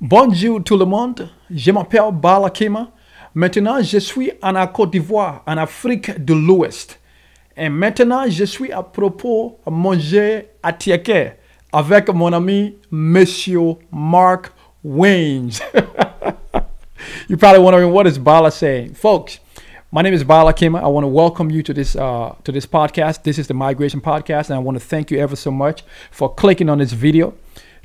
Bonjour tout le monde, je m'appelle Bala Kima. Maintenant, je suis en Côte d'Ivoire, en Afrique de l'Ouest. Et maintenant, je suis à propos de manger Attieke avec mon ami, Monsieur Mark Weins. You're probably wondering, what is Bala saying? Folks, my name is Bala Kima. I want to welcome you to this podcast. This is the Migration Podcast, and I want to thank you ever so much for clicking on this video.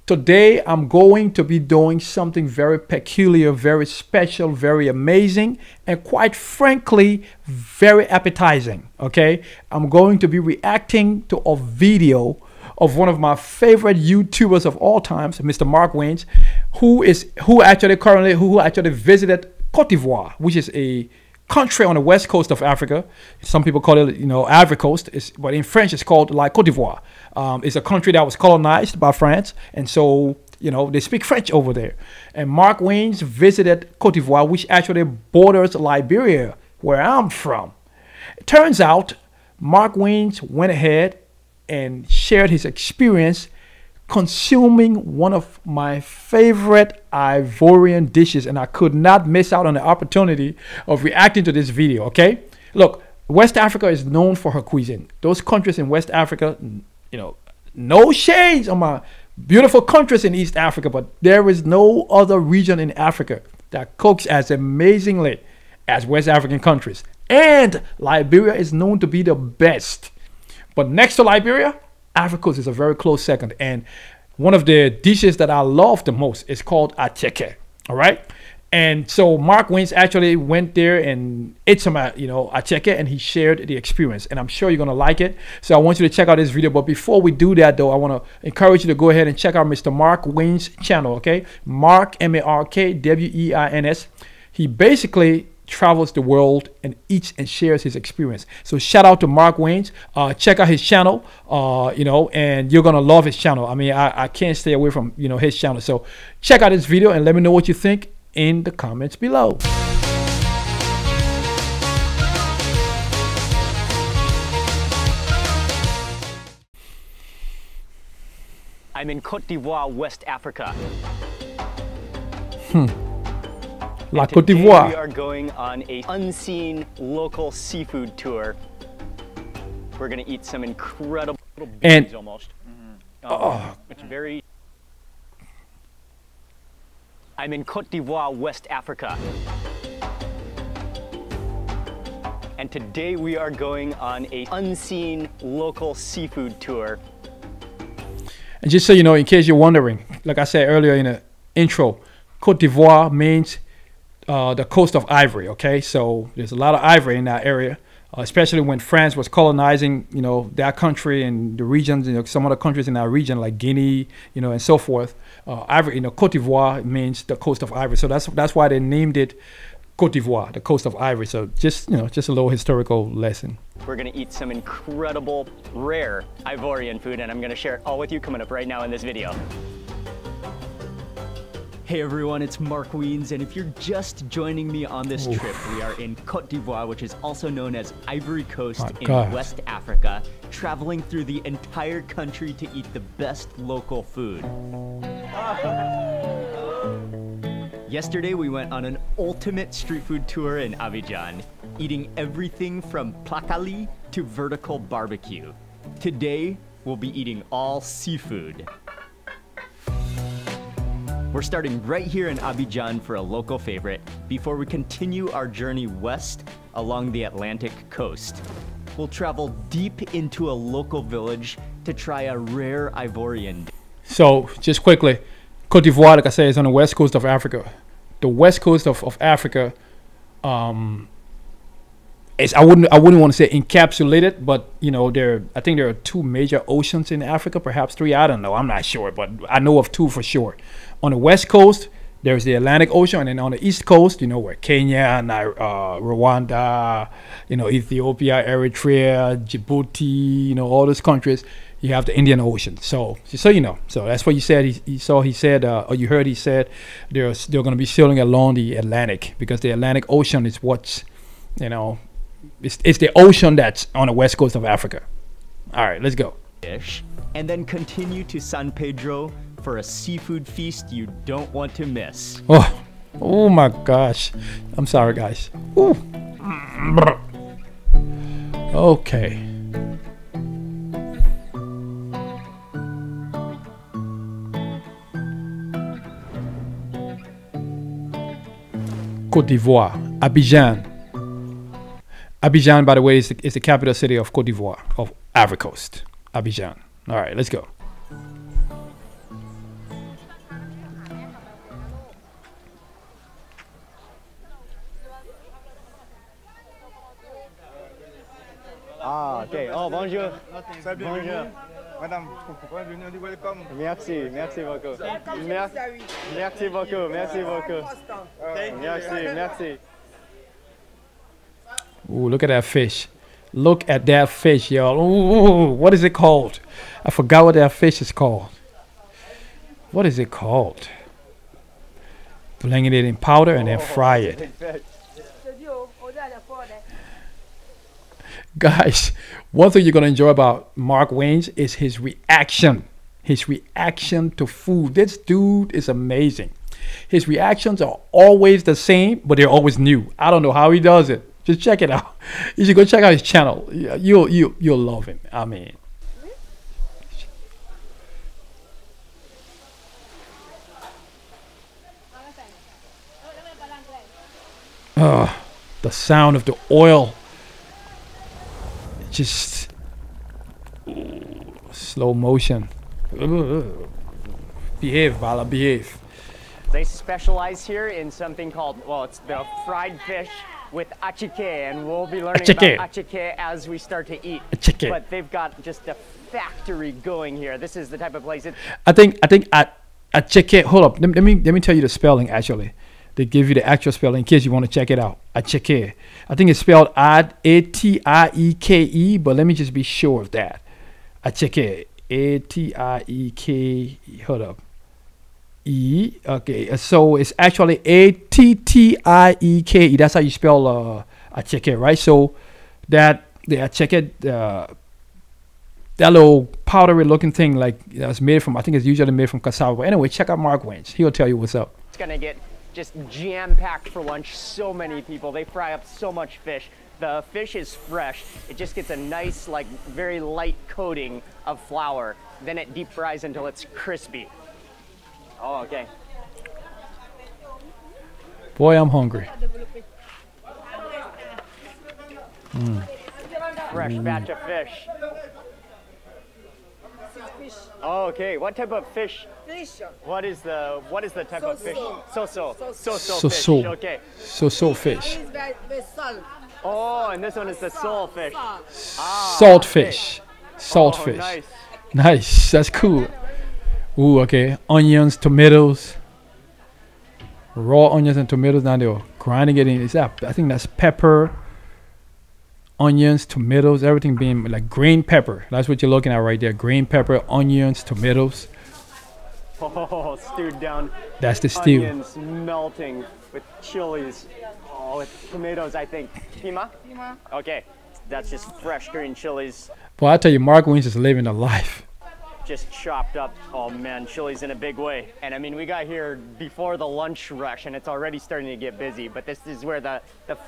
Today, I'm going to be doing something very peculiar, very special, very amazing, and quite frankly, very appetizing, okay? I'm going to be reacting to a video of one of my favorite YouTubers of all times, Mr. Mark Weins, who actually visited Cote d'Ivoire, which is a country on the west coast of Africa. Some people call it, Ivory Coast, but in French it's called like Cote d'Ivoire. It's a country that was colonized by France, and so they speak French over there. And Mark Weins visited Cote d'Ivoire, which actually borders Liberia, where I'm from. It turns out Mark Weins went ahead and shared his experience consuming one of my favorite Ivorian dishes, and I could not miss out on the opportunity of reacting to this video, okay? Look, West Africa is known for her cuisine. Those countries in West Africa, no shades on my beautiful countries in East Africa, but there is no other region in Africa that cooks as amazingly as West African countries. And Liberia is known to be the best. But next to Liberia, Ivory Coast is a very close second, and one of the dishes that I love the most is called Attieke. All right, and so Mark Weins actually went there and ate some, Attieke, and he shared the experience, and I'm sure you're gonna like it. So I want you to check out this video. But before we do that, though, I want to encourage you to go ahead and check out Mr. Mark Weins' channel. Okay, Mark MarkWeins. He basically travels the world and eats and shares his experience. So shout out to Mark Weins. Check out his channel, and you're gonna love his channel. I mean, I can't stay away from his channel. So check out this video and let me know what you think in the comments below. I'm in Cote d'Ivoire, West Africa. La Côte d'Ivoire. We are going on a unseen local seafood tour. We're gonna eat some incredible beans almost. It's very. I'm in Cote d'Ivoire, West Africa. And today we are going on a unseen local seafood tour. And just so you know, in case you're wondering, like I said earlier in the intro, Cote d'Ivoire means the coast of ivory. Okay, so there's a lot of ivory in that area, especially when France was colonizing that country and the regions, some other countries in that region like Guinea, and so forth. Ivory, Cote d'Ivoire means the coast of ivory, so that's why they named it Cote d'Ivoire, the coast of ivory. So just just a little historical lesson. We're gonna eat some incredible rare Ivorian food, and I'm gonna share it all with you coming up right now in this video. Hey everyone, it's Mark Weins, and if you're just joining me on this trip, we are in Cote d'Ivoire, which is also known as Ivory Coast in West Africa, traveling through the entire country to eat the best local food. Yesterday, we went on an ultimate street food tour in Abidjan, eating everything from plakali to vertical barbecue. Today, we'll be eating all seafood. We're starting right here in Abidjan for a local favorite before we continue our journey west along the Atlantic coast. We'll travel deep into a local village to try a rare Ivorian. So just quickly, Cote d'Ivoire, like I said, is on the west coast of Africa. The west coast of Africa is, I wouldn't want to say encapsulated, but I think there are two major oceans in Africa, perhaps three. I don't know. I'm not sure, but I know of two for sure. On the west coast, there's the Atlantic Ocean, and then on the east coast, where Kenya, Rwanda, Ethiopia, Eritrea, Djibouti, all those countries, you have the Indian Ocean. So just so you know, so that's what you said. He said, or you heard he said, they're going to be sailing along the Atlantic, because the Atlantic Ocean is what's, it's the ocean that's on the west coast of Africa. All right, let's go. And then continue to San Pedro, for a seafood feast you don't want to miss. Oh my gosh. I'm sorry, guys. Ooh. Okay. Côte d'Ivoire, Abidjan. Abidjan, by the way, is the capital city of Côte d'Ivoire, of Ivory Coast. Abidjan. All right, let's go. Ah, okay. Oh, bonjour. Bonjour. Madame, bienvenue, welcome. Merci, merci beaucoup. Merci beaucoup, merci beaucoup. Merci. Ooh, look at that fish. Look at that fish, y'all. Ooh, what is it called? I forgot what that fish is called. What is it called? Blending it in powder and then fry it. Guys, one thing you're going to enjoy about Mark Weins is his reaction. His reaction to food. This dude is amazing. His reactions are always the same, but they're always new. I don't know how he does it. Just check it out. You should go check out his channel. You'll love him. I mean, the sound of the oil. Just slow motion. Behave, Bala, behave. They specialize here in something called, well, it's the fried fish with attieke, and we'll be learning about attieke as we start to eat. Attieke. But they've got just a factory going here. This is the type of place. I think attieke. Hold up. Let me tell you the spelling actually. They give you the actual spelling in case you want to check it out. Attieke. I think it's spelled A-T-I-E-K-E, but let me just be sure of that. Attieke. A-T-I-E-K. Hold up. E. Okay, so it's actually A-T-T-I-E-K-E. That's how you spell attieke, right? So the attieke, that little powdery looking thing, like that's made from, I think it's usually made from cassava. But anyway, check out Mark Weins. He'll tell you what's up. It's gonna get just jam-packed for lunch. So many people. They fry up so much fish. The fish is fresh. It just gets a nice, like, very light coating of flour. Then it deep fries until it's crispy. Oh, okay. Boy, I'm hungry. Fresh batch of fish. Oh, okay. What type of fish? Fish. What is the type of fish? So-so fish. Okay. So fish. Salt. Oh, and this one is the sole fish. Salt fish. Salt fish. Nice. Nice. That's cool. Ooh, okay. Onions, tomatoes. Raw onions and tomatoes. Now they're grinding it in. I think that's pepper, onions, tomatoes, everything being like green pepper. That's what you're looking at right there. Green pepper, onions, tomatoes. Oh, stewed down. That's the stew. Onions melting with chilies. Oh, with tomatoes, I think. Pima? Pima. Okay. That's just fresh green chilies. Well, I tell you, Mark Weins is living a life. Just chopped up. Oh man, chilies in a big way. And I mean, we got here before the lunch rush and it's already starting to get busy. But this is where the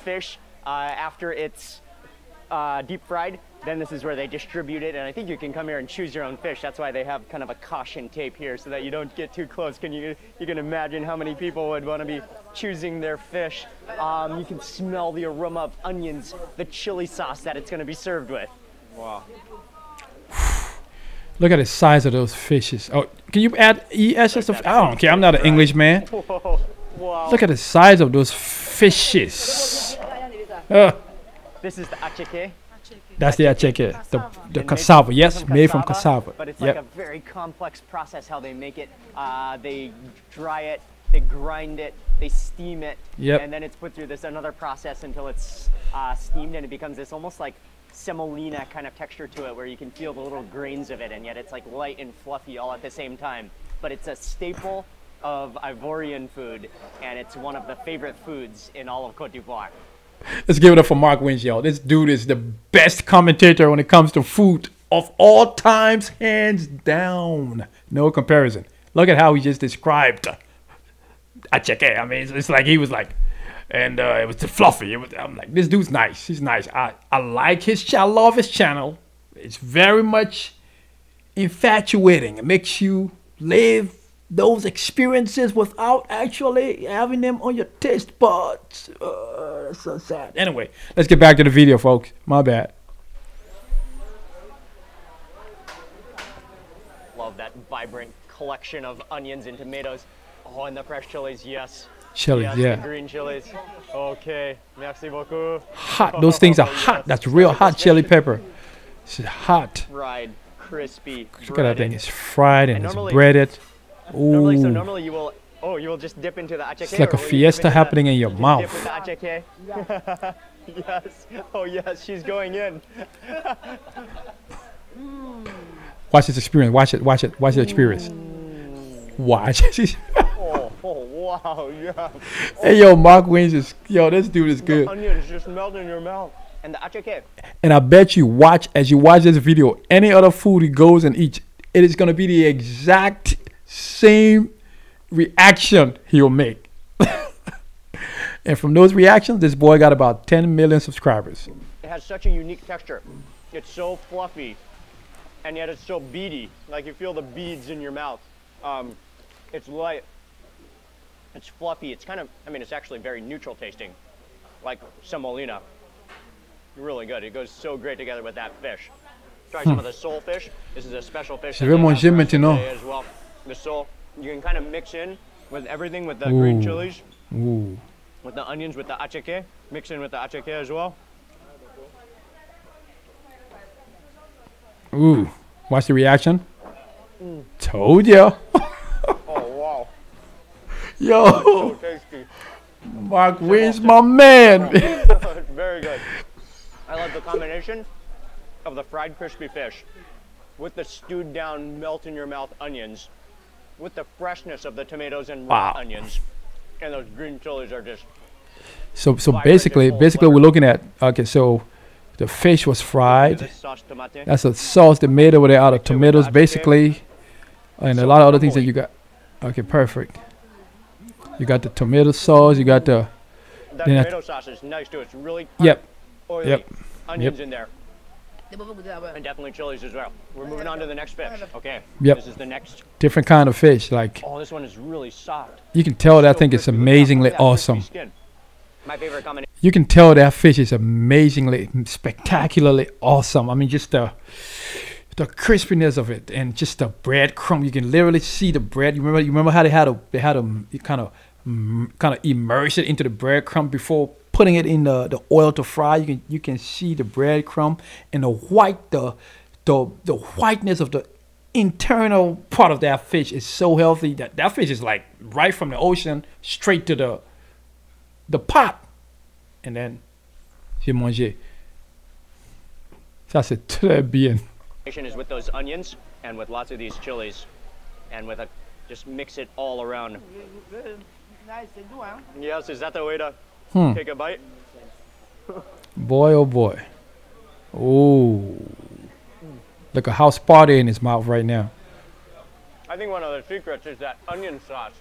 fish, after it's deep fried, then this is where they distribute it. And I think you can come here and choose your own fish. That's why they have kind of a caution tape here so that you don't get too close. You can imagine how many people would want to be choosing their fish. You can smell the aroma of onions, the chili sauce that it's going to be served with. Wow. Look at the size of those fishes. Oh, can you add ES or stuff? I don't care. I'm not an English man. Whoa. Wow. Look at the size of those fishes. This is the attieke. That's the attieke, the cassava. Yes, made from cassava. But it's like a very complex process how they make it. They dry it, they grind it, they steam it, and then it's put through this another process until it's steamed and it becomes this almost like semolina kind of texture to it where you can feel the little grains of it and yet it's like light and fluffy all at the same time. But it's a staple of Ivorian food and it's one of the favorite foods in all of Côte d'Ivoire. Let's give it up for Mark Weins, y'all. This dude is the best commentator when it comes to food of all times, hands down. No comparison. Look at how he just described Attieke. I mean, it's like he was like, and it was fluffy. I'm like, this dude's nice. He's nice. I like his channel. Love his channel. It's very much infatuating. It makes you live those experiences without actually having them on your taste buds. That's so sad. Anyway, let's get back to the video, folks. My bad. Love that vibrant collection of onions and tomatoes. Oh, and the fresh chilies, yes. Chilies, yes, yeah. The green chilies. Okay, merci beaucoup. Hot. Those things are hot. Yes. That's real hot chili pepper. It's hot. Fried, crispy, Look at that thing. breaded. It's fried and And it's normally- breaded. Ooh. Normally you will. Oh, you will just dip into the attieke. It's like a or will you dip fiesta into happening in your just mouth. Dip with the attieke? Yes. Oh yes, she's going in. Watch this experience. Watch it. Watch it. Watch the experience. Watch. Oh wow, yeah. Hey, yo, Mark Wings is, yo, this dude is good. The onions just melt in your mouth. And the attieke. And I bet you as you watch this video, any other food he goes and eats, it is going to be the exact same reaction he'll make. And from those reactions, this boy got about 10 million subscribers. It has such a unique texture. It's so fluffy, and yet it's so beady. Like you feel the beads in your mouth. It's light. It's fluffy. It's kind of, I mean, it's actually very neutral tasting, like semolina. Really good. It goes so great together with that fish. Try some of the sole fish. This is a special fish. Je that vais they have manger for us maintenant. today as well. The sole, you can kind of mix in with everything, with the green Ooh. chilies, Ooh. with the onions, with the attieke. Mix in with the attieke as well. Ooh. Watch the reaction. Told ya. Oh wow. Yo, So tasty. Mark Wings, my man. Very good. I love the combination of the fried crispy fish with the stewed down, melt in your mouth onions, with the freshness of the tomatoes and raw Wow. onions. And those green chilies are just So Vibrant basically and full of we're flavor. looking at, okay, so the fish was fried. this sauce tomate. That's a sauce they made over there out of Mix it with tomatoes, attieke. basically, and a So lot of other things that crumbly. you got. Okay, perfect. You got the tomato sauce. You got the That then I- tomato sauce is nice too. It's really yep, oily. yep. Onions in there. And definitely chilies as well. We're moving on to the next fish. Okay. Yep. This is the next. different kind of fish. Like Oh, this one is really soft. you can tell that So thing is crispy with amazingly that crispy awesome. skin. My favorite combination. You can tell that fish is amazingly, spectacularly awesome. I mean, just the crispiness of it, and just the breadcrumb. You can literally see the bread. You remember how they had you kind of immerse it into the breadcrumb before putting it in the oil to fry. You can see the breadcrumb and the whiteness of the internal part of that fish is so healthy that fish is like right from the ocean straight to the pot. And then j'ai mangé. Ça c'est très bien. Is with those onions and with lots of these chilies, and with just mix it all around. Yes, is that the way to take a bite? Boy, oh boy. Oh. Like a house party in his mouth right now. I think one of the secrets is that onion sauce.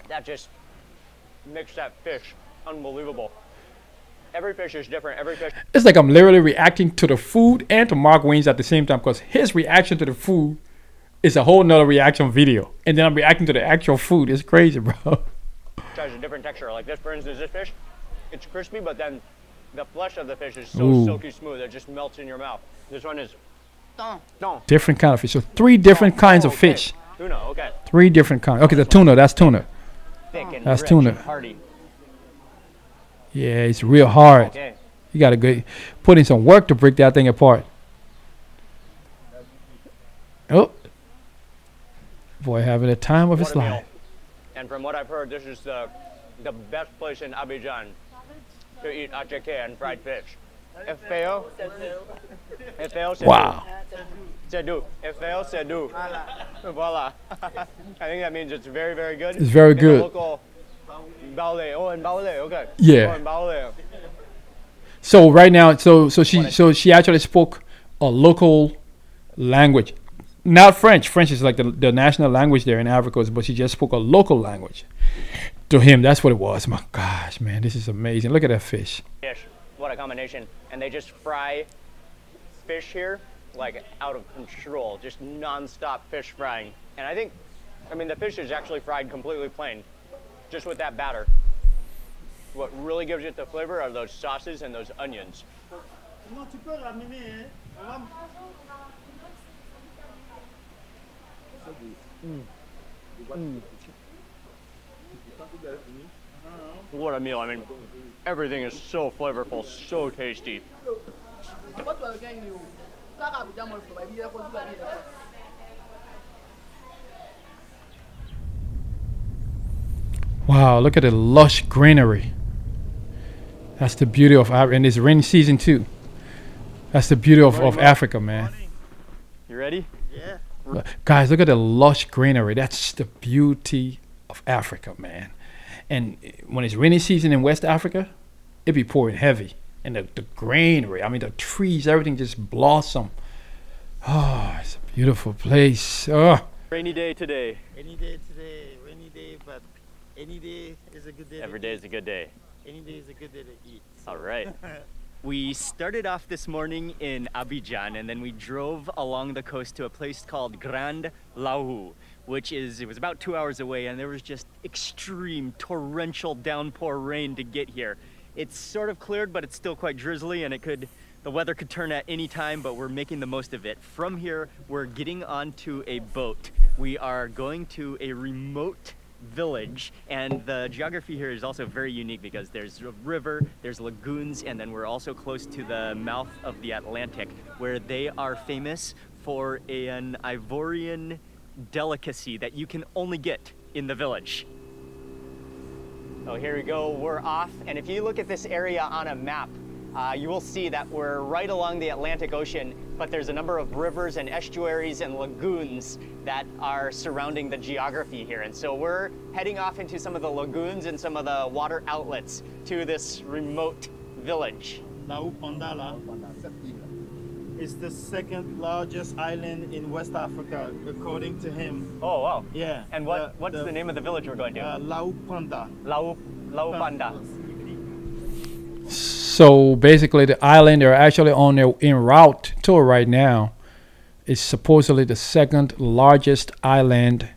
That just makes that fish unbelievable. Every fish is different. Every fish. It's like I'm literally reacting to the food and to Mark Wayne's at the same time, because his reaction to the food is a whole nother reaction video. And then I'm reacting to the actual food. It's crazy, bro. Has a different texture. Like this, for instance, this fish, it's crispy, but then the flesh of the fish is so Ooh. silky smooth it just melts in your mouth. This one is no. Different kind of fish. So 3 different kinds of okay. fish. Tuna, okay. 3 different kinds. Okay, the tuna. That's tuna. Thick and That's rich tuna. and hearty. Yeah, it's real hard. Okay. You gotta go put in some work to break that thing apart. Oh, boy, having the time of his What a meal. life. And from what I've heard, this is the best place in Abidjan to eat attieke and fried fish. Efeo, c'est Wow. C'est doux. Efeo, c'est doux. Voila. I think that means it's very, very good. It's very In the good. local Baole. Oh, in Baole, okay. Yeah. Oh, in Baole. So right now, so she actually spoke a local language. not French. French is like the national language there in Ivory Coast, but she just spoke a local language to him. That's what it was. My gosh, man, this is amazing. Look at that fish. Fish, what a combination. And they just fry fish here like out of control, just non-stop fish frying. And I mean, the fish is actually fried completely plain, just with that batter. What really gives it the flavor are those sauces and those onions. What a meal. I mean, everything is so flavorful, so tasty. Wow, look at the lush greenery. That's the beauty of Africa. And it's rainy season too. That's the beauty of Africa, man. You ready? Yeah. Guys, look at the lush greenery. That's the beauty of Africa, man. And when it's rainy season in West Africa, it be pouring heavy. And the greenery, I mean, the trees, everything just blossom. Oh, it's a beautiful place. Oh. Rainy day today. Any day today, rainy day, but any day is a good day. Every day is a good day. Any day is a good day to eat. So. All right. We started off this morning in Abidjan, and then we drove along the coast to a place called Grand Lahou, it was about 2 hours away, and there was just extreme torrential downpour rain to get here. It's sort of cleared, but it's still quite drizzly, and the weather could turn at any time, but we're making the most of it. From here, we're getting onto a boat. We are going to a remote village, and the geography here is also very unique because there's a river, there's lagoons, and then we're also close to the mouth of the Atlantic, where they are famous for an Ivorian delicacy that you can only get in the village. Oh, here we go, we're off, and if you look at this area on a map, you will see that we're right along the Atlantic Ocean, but there's a number of rivers and estuaries and lagoons that are surrounding the geography here. And so we're heading off into some of the lagoons and some of the water outlets to this remote village. Lahou Pandala is the second largest island in West Africa, according to him. Oh, wow. Yeah. And what's the name of the village we're going to? Lahou Panda. Lahou Panda. So basically, the island they're actually on their en route to right now is supposedly the second largest island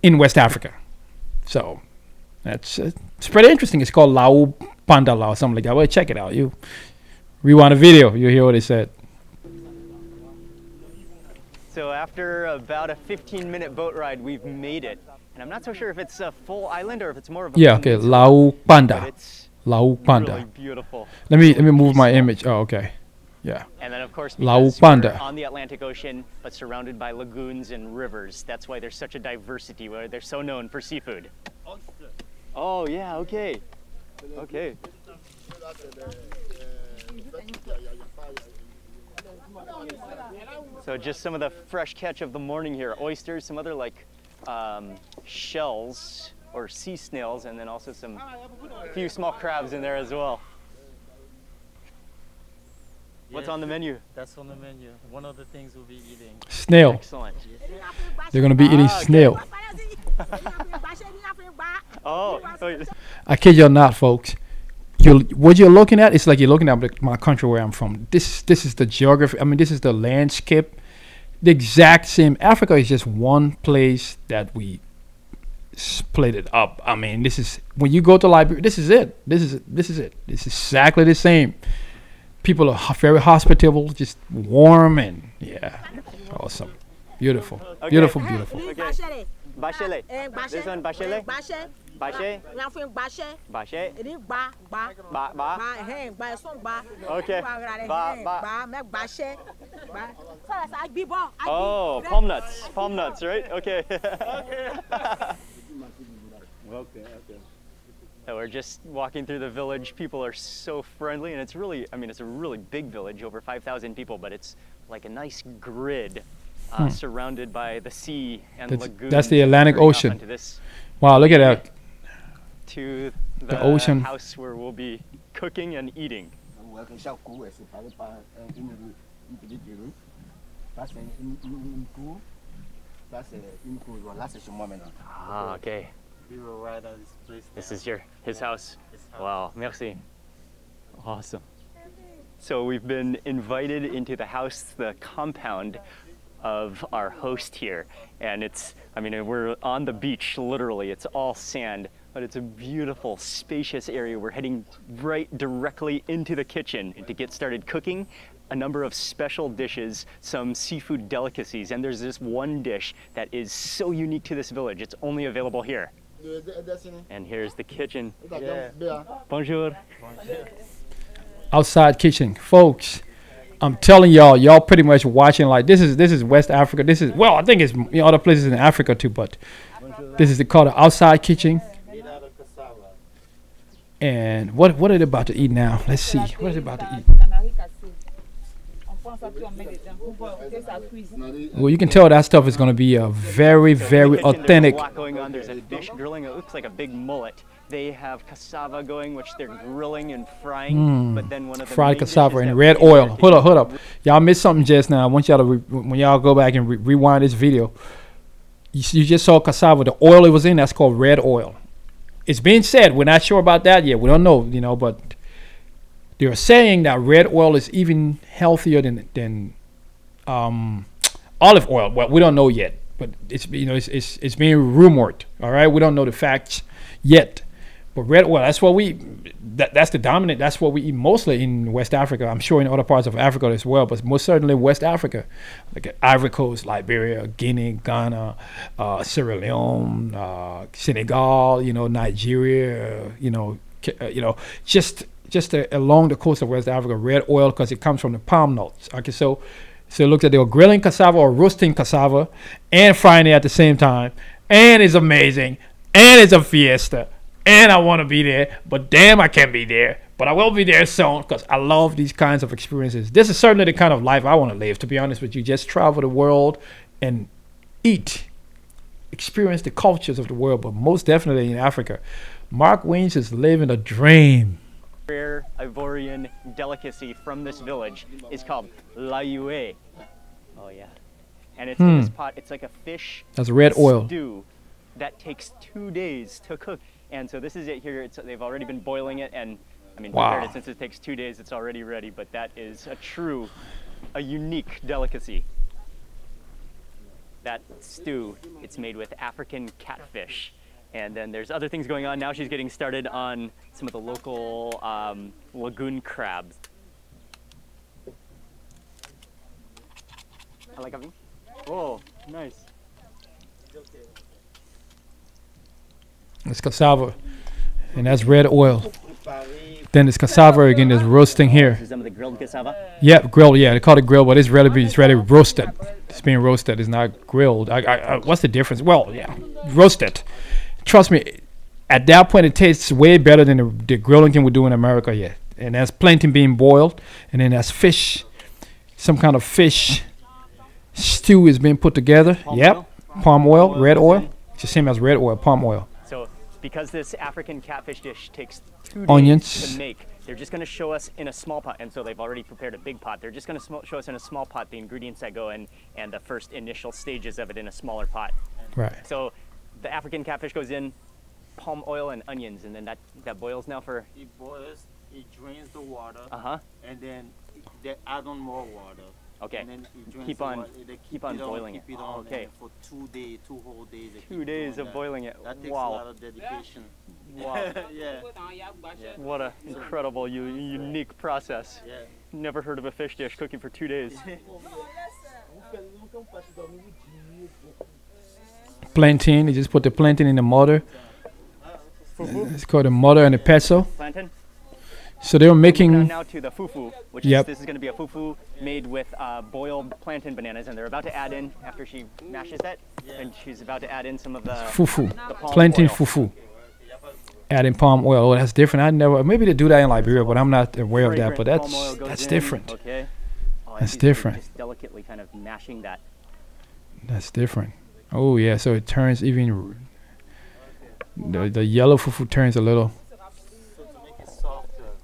in West Africa. So it's pretty interesting. It's called Lahou Pandala or something like that. Well, check it out. You rewind the video, you hear what it said. So after about a 15-minute boat ride, we've made it. And I'm not so sure if it's a full island or if it's more of a okay, Lahou Panda. Lahou Panda. Really beautiful. Let me move my image. Oh, okay. Yeah. And then of course, Lahou because Panda. we're on the Atlantic Ocean, but surrounded by lagoons and rivers. That's why there's such a diversity, where they're so known for seafood. Oh yeah, okay. Okay. So just some of the fresh catch of the morning here. Oysters, some other like shells or sea snails, and then also a few small crabs in there as well. What's on the menu? That's on the menu. One of the things we'll be eating. Snail. Excellent. They're going to be eating snail. Oh. I kid you not, folks. What you're looking at, it's like you're looking at my country where I'm from. This is the geography. I mean, this is the landscape. The exact same. Africa is just one place that we split it up. I mean, this is when you go to Liberia. This is it. This is it. This is exactly the same. People are very hospitable, just warm, and yeah, awesome, beautiful, Okay. beautiful. Okay. Bachelet. This one, Bachelet. Bache. Bache. Okay. Oh, palm nuts, right? Okay. So we're just walking through the village. People are so friendly, and it's really, I mean, it's a really big village, over 5,000 people, but it's like a nice grid surrounded by the sea and lagoons. That's the Atlantic Ocean. Wow, look at that. To the ocean house where we'll be cooking and eating. Ah, okay. We were right at this place. This is his house. Wow, merci. Awesome. So we've been invited into the house, the compound of our host here. And we're on the beach, literally. It's all sand, but it's a beautiful, spacious area. We're heading right directly into the kitchen to get started cooking a number of special dishes, some seafood delicacies. And there's this one dish that is so unique to this village. It's only available here. And here's the kitchen. Bonjour. Outside kitchen, folks. I'm telling y'all pretty much watching like this is West Africa. This is, well, I think it's other places in Africa too, but this is called the outside kitchen. And what are they about to eat now? Let's see. What are they about to eat? Well, you can tell that stuff is going to be a very, very authentic. There's a lot going on. There's a fish grilling. It looks like a big mullet. They have cassava going, which they're grilling and frying. But then one of the fried cassava in red oil. Hold up. Y'all missed something just now. I want y'all to, when y'all go back and rewind this video, you just saw cassava. The oil it was in, that's called red oil. It's being said, we're not sure about that yet. We don't know, but they're saying that red oil is even healthier than olive oil. Well, we don't know yet, but it's being rumored. All right, we don't know the facts yet. But red oil, that's what that's the dominant, that's what we eat mostly in West Africa. I'm sure in other parts of Africa as well, but most certainly West Africa, like Ivory Coast, Liberia, Guinea, Ghana, Sierra Leone, Senegal, Nigeria, just along the coast of West Africa, red oil, because it comes from the palm nuts. Okay, so it looks like they were grilling cassava or roasting cassava and frying it at the same time, and it's amazing, and it's a fiesta. And I want to be there, but damn, I can't be there. But I will be there soon because I love these kinds of experiences. This is certainly the kind of life I want to live, to be honest with you. Just travel the world and eat, experience the cultures of the world, but most definitely in Africa. Mark Weins is living a dream. Rare Ivorian delicacy from this village is called layoue. Oh, yeah. And it's in this pot. It's like a fish That's red oil stew that takes 2 days to cook. And so this is it here. They've already been boiling it, and prepared it. Since it takes 2 days, it's already ready. But that is a unique delicacy. That stew, it's made with African catfish. And then there's other things going on. Now she's getting started on some of the local lagoon crabs. I like having. Oh, nice. It's cassava, and that's red oil. Then it's cassava again. There's roasting here. Some of the grilled cassava. Yeah, grilled. Yeah, they call it grilled, but it's ready roasted. It's being roasted. It's not grilled. What's the difference? Well, yeah, roasted. Trust me, at that point it tastes way better than the grilling thing we do in America. Yeah, and that's plantain being boiled, and then that's fish, some kind of fish stew is being put together. Palm oil, red oil. It's the same as red oil, palm oil. So because this African catfish dish takes 2 Onions days to make, they're just going to show us in a small pot. And so they've already prepared a big pot. They're just going to show us in a small pot the ingredients that go in and the first initial stages of it in a smaller pot. Right. So the African catfish goes in, palm oil and onions, and then that boils now for... It boils, it drains the water, and then they add on more water. Okay. And then it drains keep on boiling it. Okay. For 2 days, 2 whole days. 2 days of boiling it. That takes a lot of dedication. Wow. Yeah. What an incredible, unique process. Yeah. Never heard of a fish dish cooking for 2 days. Plantain. They just put the plantain in the mortar. It's called the mortar and the pestle. Plantain. So they were making now to the fufu, which is this is going to be a fufu made with boiled plantain bananas, and they're about to add in after she mashes that, and she's about to add in some of the fufu, the plantain oil. Fufu. Adding palm oil. Oh, that's different. Maybe they do that in Liberia, but I'm not aware of that. But that's different. Okay. Oh, that's different. Just delicately kind of mashing that. That's different. Oh yeah, so it turns even. The yellow fufu turns a little.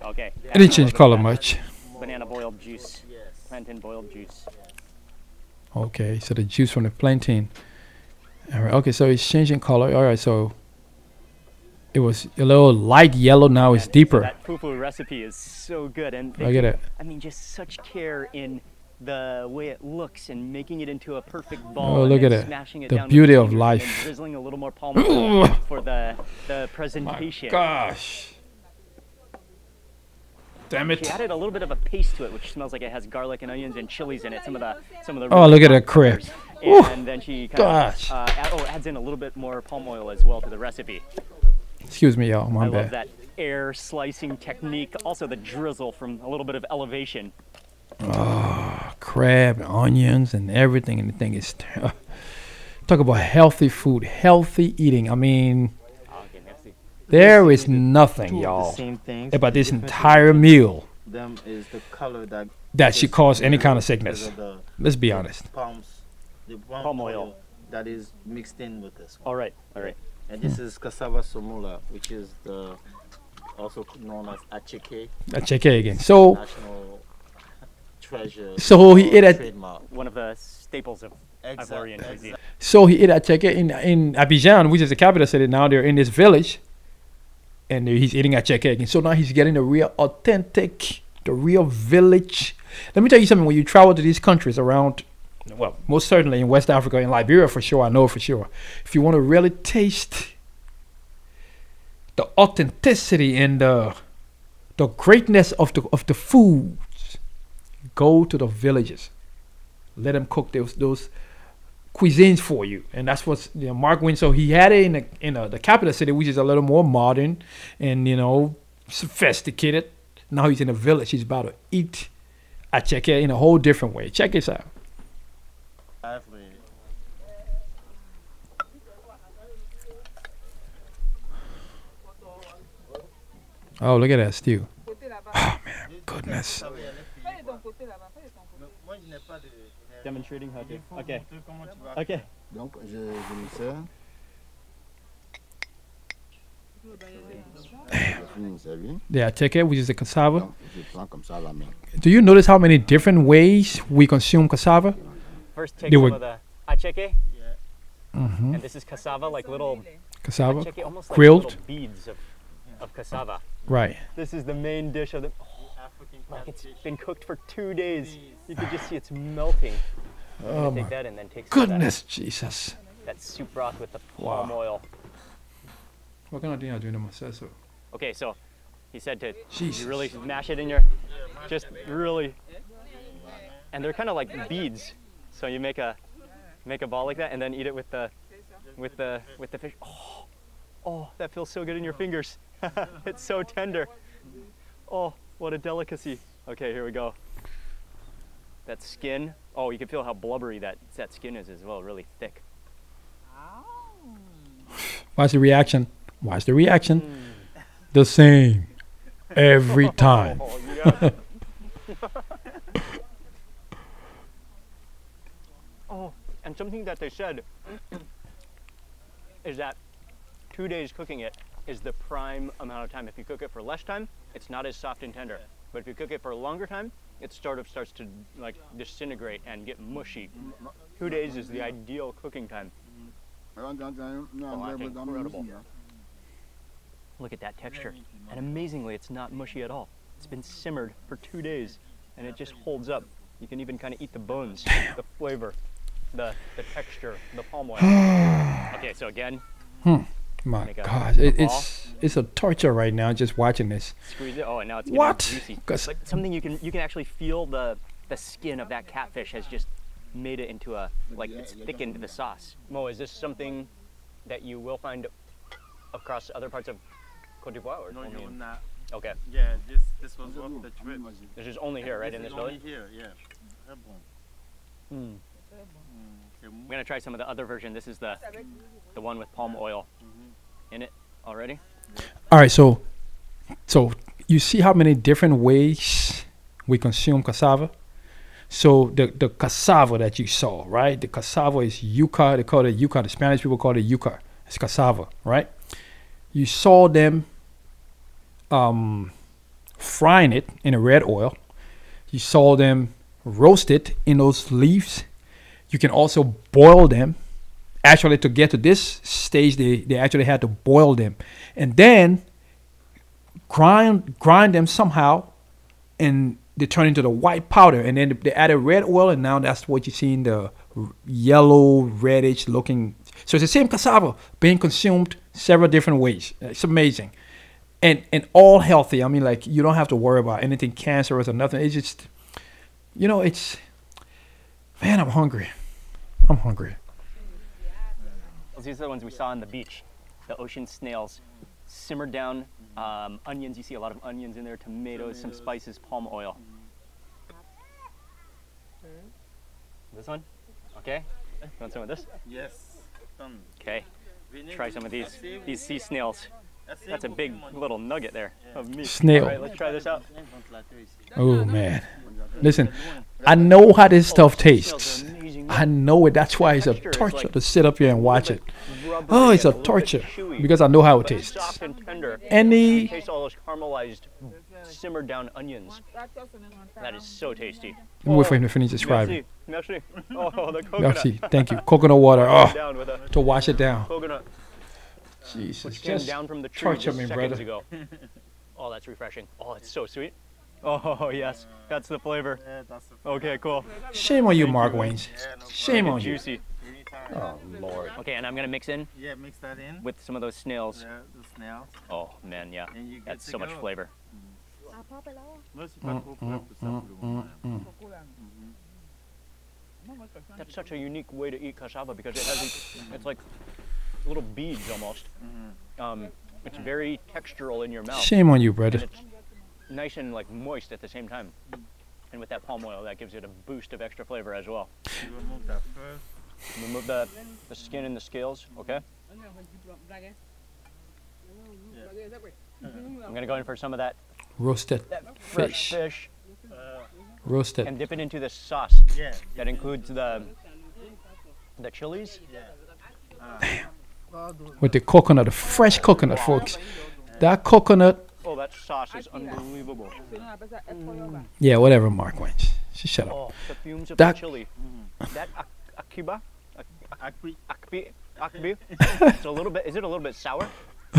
Okay. It didn't change color much. Banana boiled juice, plantain boiled juice. Okay, so the juice from the plantain. All right. Okay, so it's changing color. All right, so it was a little light yellow. Now it's deeper. So that fufu recipe is so good, and Look at it. I mean, just such care in the way it looks and making it into a perfect ball. Oh, look and at it. Smashing it The down with beauty your of fingers life. And then drizzling a little more palm oil for the presentation. Gosh. Damn it. She added a little bit of a paste to it, which smells like it has garlic and onions and chilies in it. Some of the Oh, look at that crab. And then she kind Gosh. of adds in a little bit more palm oil as well to the recipe. Excuse me, y'all. My I bad. love that air slicing technique. Also the drizzle from a little bit of elevation. Oh, crab and onions and everything. And the thing is, talk about healthy food, healthy eating. I mean, there is nothing, y'all, about this entire meal Them is the color that should cause any kind of sickness. Let's be honest. The Palm oil that is mixed in with this. All right, all right. And this is cassava somula, which is also known as Attieke, Attieke again. So, national treasure. So he ate at trademark. One of the staples of Ivorian cuisine. So he ate Attieke in Abidjan, which is the capital city. Now they're in this village, and he's eating Attieke again. So now he's getting the real authentic, the real village. Let me tell you something. When you travel to these countries around, well, most certainly in West Africa, in Liberia for sure, I know for sure. If you want to really taste the authenticity and the greatness of the foods, go to the villages. Let them cook those cuisines for you, and that's what Mark went. So he had it in the capital city, which is a little more modern and sophisticated. Now he's in a village. He's about to eat Attieke in a whole different way. Check this out. Oh, look at that stew. Oh man, goodness. Demonstrating how to. Okay. Okay. Donc, je me sers. The Attieke, which is the cassava. Je prends comme ça à la main. Do you notice how many different ways we consume cassava? First, take They some were- of the Attieke, Mm-hmm. and this is cassava, like little Cassava, Attieke, almost like grilled. little beads of cassava. Right. This is the main dish of the. Like it's been cooked for 2 days. You can just see it's melting. Oh Take my that and then take some of goodness, Jesus. that soup broth with the palm oil. What kind of thing are you doing to myself? Okay, so he said to Jesus. you really mash it in your, just really, and they're kind of like beads. So you make a ball like that and then eat it with the fish. Oh, that feels so good in your fingers. It's so tender. Oh, what a delicacy. Okay, here we go. That skin. Oh, you can feel how blubbery that skin is as well, really thick. Watch the reaction. Watch the reaction. The same every time. Oh, yeah. Oh, and something that they said is that 2 days cooking it is the prime amount of time. If you cook it for less time, it's not as soft and tender. But if you cook it for a longer time, it starts to like disintegrate and get mushy. 2 days is the ideal cooking time. Oh, that's incredible. Look at that texture. And amazingly, it's not mushy at all. It's been simmered for 2 days and it just holds up. You can even kind of eat the bones, the flavor, the texture, the palm oil. Okay, so again, My Make a- gosh, a it's a torture right now just watching this. squeeze it. Oh, and now it's getting What? juicy. 'Cause- Like something you can actually feel the skin of that catfish has just made it into it's thickened the sauce. Mo, is this something that you will find across other parts of Côte d'Ivoire? Or only in- not. Okay, Yeah, this was worth the trip. this is only here, right, in this only village? here, yeah. Très bon. I'm gonna try some of the other version. This is the one with palm oil in it already. All right, so you see how many different ways we consume cassava? So the cassava that you saw, right? The cassava is yuca. They call it yuca. The Spanish people call it yuca. It's cassava, right? You saw them frying it in a red oil. You saw them roast it in those leaves. You can also boil them. Actually, to get to this stage, they actually had to boil them, and then grind them somehow, and they turn into the white powder, and then they added red oil, and now that's what you see in the yellow, reddish looking. So it's the same cassava being consumed several different ways. It's amazing, and all healthy. I mean, like, you don't have to worry about anything cancerous or nothing. It's just, it's, man, I'm hungry. These are the ones we saw on the beach, the ocean snails. Simmered down onions. You see a lot of onions in there, tomatoes, some spices, palm oil. This one? Okay. You want some of this? Yes. Okay. Try some of these sea snails. That's a big little nugget there of meat. Snail. All right, let's try this out. Oh, man. Listen, I know how this stuff tastes. I know it. That's why it's a torture to sit up here and watch it. Oh, it's a torture because I know how it tastes. Soft and tender. Any. Taste all those caramelized, simmered down onions. That is so tasty. Let me wait for him to finish describing. Merci. Oh, the coconut. Merci. Thank you. Coconut water. Oh, Down with a to wash it down. coconut. Jesus, Which came just down from the tree torture just me, seconds brother. ago. Oh, that's refreshing. Oh, it's so sweet. Oh, yes. That's the flavor. Yeah, that's the Okay, cool. Shame on you, Mark Weins. Shame on you. Juicy. anytime. Oh, Lord. Okay, and I'm going to mix in Yeah, mix that in. with some of those snails. Yeah, the snails. Oh, man, yeah. And you get That's to so much go. flavor. Moi, c'est pas trop peur pour ça, pour le moment. That's such a unique way to eat cassava because it has it's like little beads almost. It's very textural in your mouth. Shame on you, And brother. it's nice and like moist at the same time. And with that palm oil, that gives it a boost of extra flavor as well. You remove that first. Remove the skin and the scales, okay? I'm gonna go in for some of that Roasted fresh fish. fish Roasted. and dip it into this sauce. Yeah. That includes the chilies. With the coconut, the fresh coconut, folks. That coconut. Oh, that sauce is unbelievable. Yeah, whatever, Mark Weins. Just shut up. Oh, the fumes of That- the chili. That akiba, Acqui. akbi. It's a little bit. Is it a little bit sour?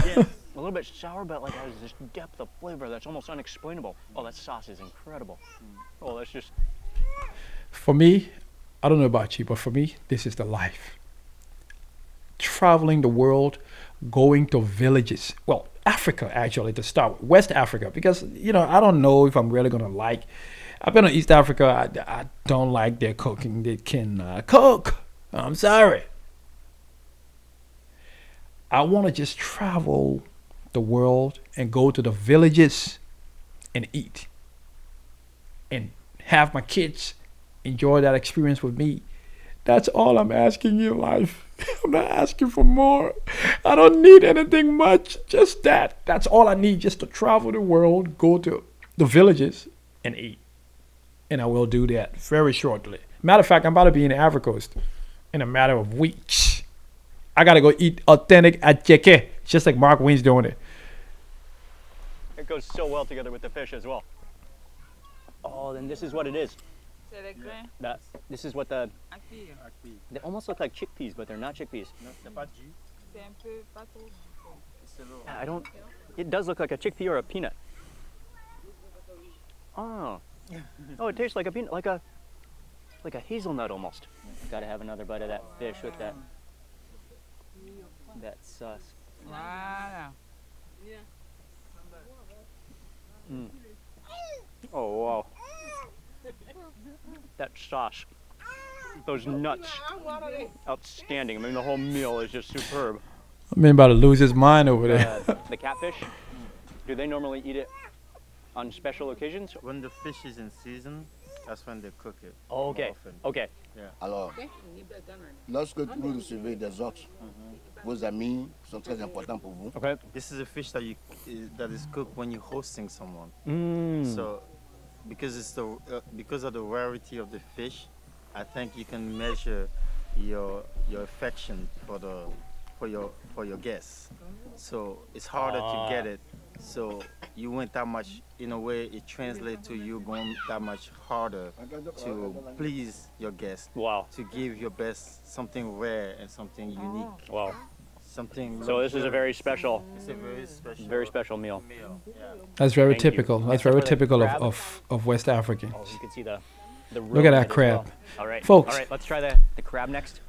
Yes. A little bit sour, but like has this depth of flavor that's almost unexplainable. Oh, that sauce is incredible. Oh, that's just. For me, I don't know about you, but for me, this is the life. Traveling the world, going to villages. Well, Africa, actually, to start with. West Africa, because, I don't know if I'm really going to like. I've been to East Africa. I don't like their cooking. They cannot cook. I'm sorry. I want to just travel the world and go to the villages and eat. And have my kids enjoy that experience with me. That's all I'm asking in life. I'm not asking for more. I don't need anything much. Just that. That's all I need, just to travel the world, go to the villages and eat. And I will do that very shortly. Matter of fact, I'm about to be in the Ivory Coast in a matter of weeks. I got to go eat authentic Attieke, just like Mark Weins doing it. It goes so well together with the fish as well. Oh, then this is what it is. This is what they almost look like chickpeas, but they're not chickpeas. Non, c'est pas du. C'est lourd. It does look like a chickpea or a peanut. Oh, it tastes like a peanut, like a hazelnut almost. Gotta have another bite of that fish with that sauce. Oh wow, that sauce, those nuts, outstanding. I mean, the whole meal is just superb. I'm about to lose his mind over there. The catfish, do they normally eat it on special occasions? When the fish is in season, that's when they cook it. Oh, okay, Often. okay. Alors, lorsque vous recevez des hôtes, vos amis sont très importants pour vous. Okay. This is a fish that is cooked when you're hosting someone. So, because of the rarity of the fish, I think you can measure your affection for your guests. So it's harder to get it. So you went that much, in a way, it translates to you going that much harder to please your guests. Wow. To give your best something rare and something unique. Wow. Something. So this is a very special. It's a very special meal. Yeah. That's very Thank you. typical. That's Except very for the typical crab. of West Africans. Oh, you can see the Look at that crab. All right, Folks. All right, let's try the crab next.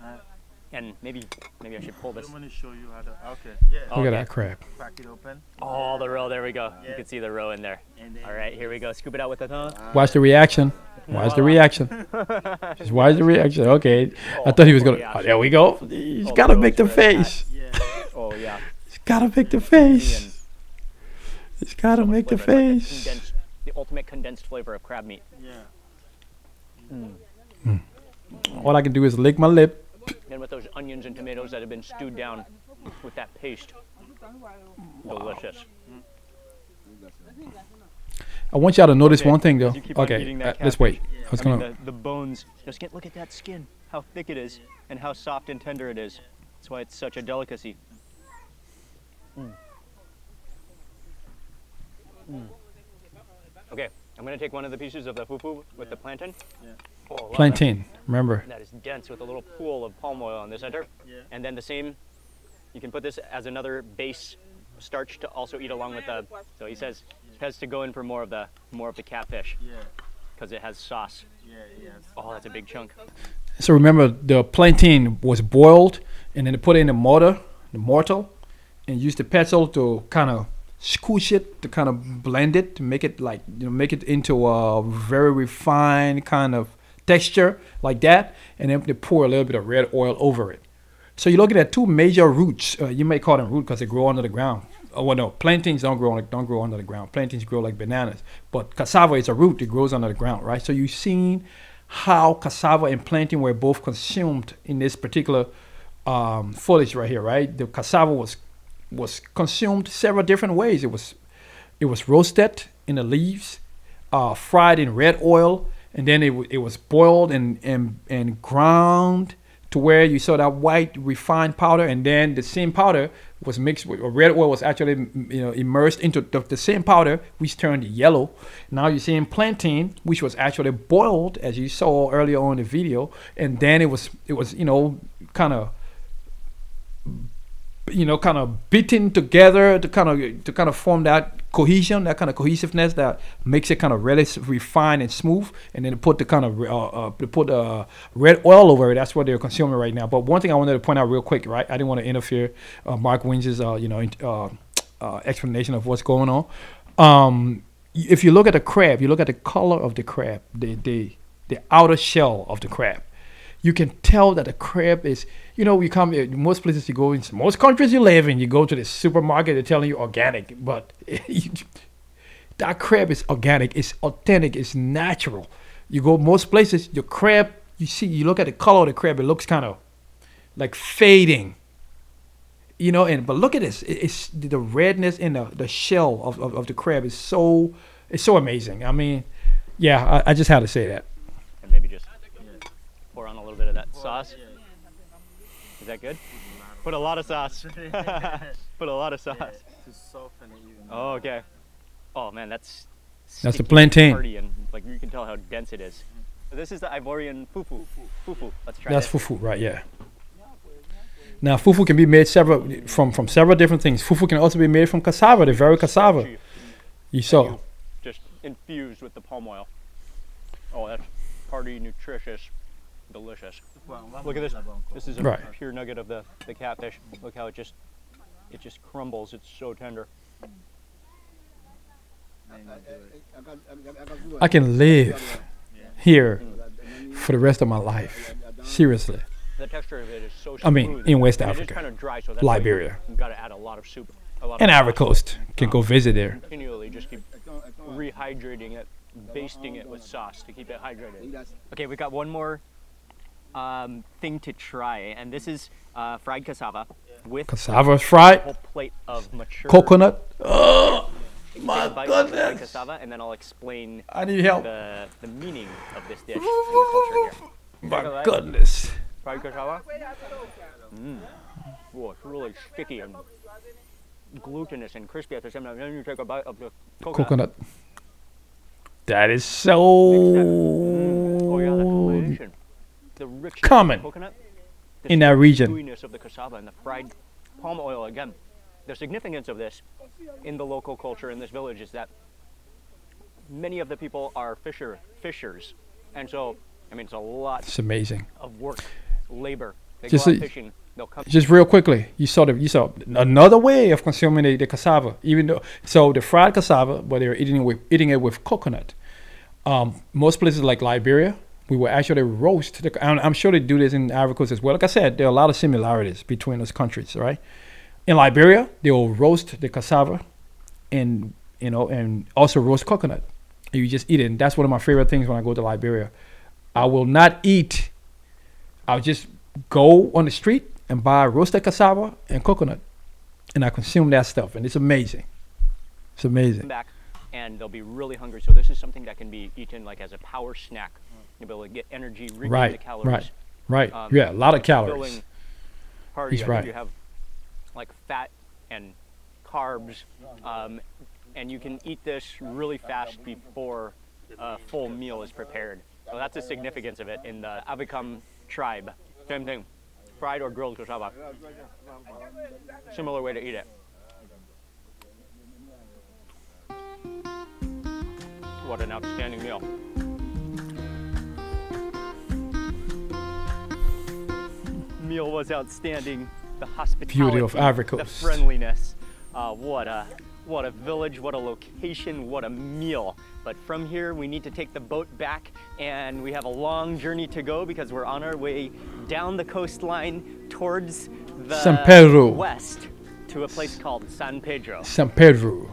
And maybe I should pull this. I'm going to show you how to. Okay. Yeah. Look at that crab. Crack it open. Oh, the roe. There we go. Yeah. You can see the roe in there. And then All right, here we go. Scoop it out with the tongue. Watch the reaction. Watch the reaction. Just watch the reaction. Okay. I thought he was gonna. yeah. Oh, there we go. He's Oh, gotta the make the roe's red face. Yeah. Oh yeah. He's gotta make the face. He's gotta make the Flavor. It's like face. condensed, the ultimate condensed flavor of crab meat. Yeah. All I can do is lick my lip. And with those onions and tomatoes that have been stewed down with that paste. Delicious. I want y'all to notice Okay, one thing though. as you keep on Okay, eating that let's catfish, wait. I was I mean, gonna. the bones, just look at that skin, how thick it is, and how soft and tender it is. That's why it's such a delicacy. Okay, I'm gonna take one of the pieces of the fufu with the plantain. Yeah. Oh, wow, Plantain. Remember. That is dense with a little pool of palm oil in the center. Yeah. And then the same, you can put this as another base starch to also eat along with the, so he says it has to go in for more of the catfish Yeah. because it has sauce. Yeah. Yes. Oh, that's a big chunk. So remember, the plantain was boiled, and then they put it in the mortar, and use the pestle to kind of squish it, to kind of blend it, to make it like, make it into a very refined kind of texture like that, and then they pour a little bit of red oil over it. So you're looking at two major roots. You may call them root because they grow under the ground. Oh well, no, plantains don't grow under the ground. Plantains grow like bananas, but cassava is a root. It grows under the ground, right? So you've seen how cassava and plantain were both consumed in this particular footage right here, right? The cassava was consumed several different ways. It was roasted in the leaves, fried in red oil, and then it was boiled and ground to where you saw that white refined powder, and then the same powder was mixed with, or red oil was actually immersed into the same powder, which turned yellow. Now you're seeing plantain, which was actually boiled, as you saw earlier on in the video, and then it was kind of beaten together to kind of form that cohesion, that kind of cohesiveness that makes it kind of really refined and smooth. And then put the kind of red oil over it. That's what they're consuming right now. But one thing I wanted to point out real quick, right? I didn't want to interfere Mark Wins's explanation of what's going on. If you look at the crab, you look at the color of the crab, the outer shell of the crab. You can tell that the crab is, you come most places you go in, most countries you live in, you go to the supermarket, they're telling you organic, but that crab is organic, it's authentic, it's natural. You go most places, your crab, you look at the color of the crab, it looks kind of like fading, but look at this, it's the redness in the shell of the crab is so amazing. I mean, yeah, I just had to say that. And maybe just pour on a little bit of that sauce. Is that good? Put a lot of sauce. Put a lot of sauce. To soften it even. Oh, okay. Oh man, that's the sticky plantain. and hearty, and like you can tell how dense it is. So this is the Ivorian fufu. Fufu. Let's try That's it. fufu, right? Yeah. Now, fufu can be made from several different things. Fufu can also be made from cassava, the very cassava. You saw. Just infused with the palm oil. Oh, that's hearty, nutritious, delicious. Look at this. This is a Right. pure nugget of the catfish. Look how it just crumbles. It's so tender. I can live here for the rest of my life. Seriously. The texture of it is so smooth. I mean, in West And it is Africa, kind of dry, so that's why Liberia, you've got to add a lot of soup. and Ivory Coast. Can go visit there. Continually just keep rehydrating it, basting it with sauce to keep it hydrated. Okay, we got one more thing to try, and this is fried cassava with Cassava a fried, whole plate of mature coconut. Oh, Take my a bite of fried goodness. cassava, and then I'll explain I need help. the meaning of this dish and the culture here. My goodness. Fried cassava. Whoa, it's really sticky and glutinous and crispy at the same time. Then you take a bite of the Coconut. That is so oh yeah, the combination. The rich common coconut, in that region. gooiness of the cassava and the fried palm oil again. The significance of this in the local culture in this village is that many of the people are fishers, and so I mean it's a lot. It's amazing. Of work, labor. They Just go out fishing. They'll come. Just real quickly, you saw another way of consuming the cassava. Even though the fried cassava, but they're eating it with coconut. Most places like Liberia, we will actually roast I'm sure they do this in Ivory Coast as well. Like I said, there are a lot of similarities between those countries, right? In Liberia, they will roast the cassava, and also roast coconut. And you just eat it. And that's one of my favorite things when I go to Liberia. I will not eat. I'll just go on the street and buy roasted cassava and coconut, and I consume that stuff, and it's amazing. It's amazing. Back, and they'll be really hungry. So this is something that can be eaten like as a power snack. You'll be able to get energy, regain the calories. Right. Yeah, a lot of calories. Party. He's right. You have like fat and carbs, and you can eat this really fast before a full meal is prepared. So that's the significance of it in the Avicom tribe. Same thing, fried or grilled cassava. Similar way to eat it. What an outstanding meal. Meal was outstanding. The hospitality, beauty of Ivory Coast, the friendliness. What a village, what a location, what a meal. But from here, we need to take the boat back, and we have a long journey to go because we're on our way down the coastline towards the San Pedro west to a place called San Pedro. San Pedro.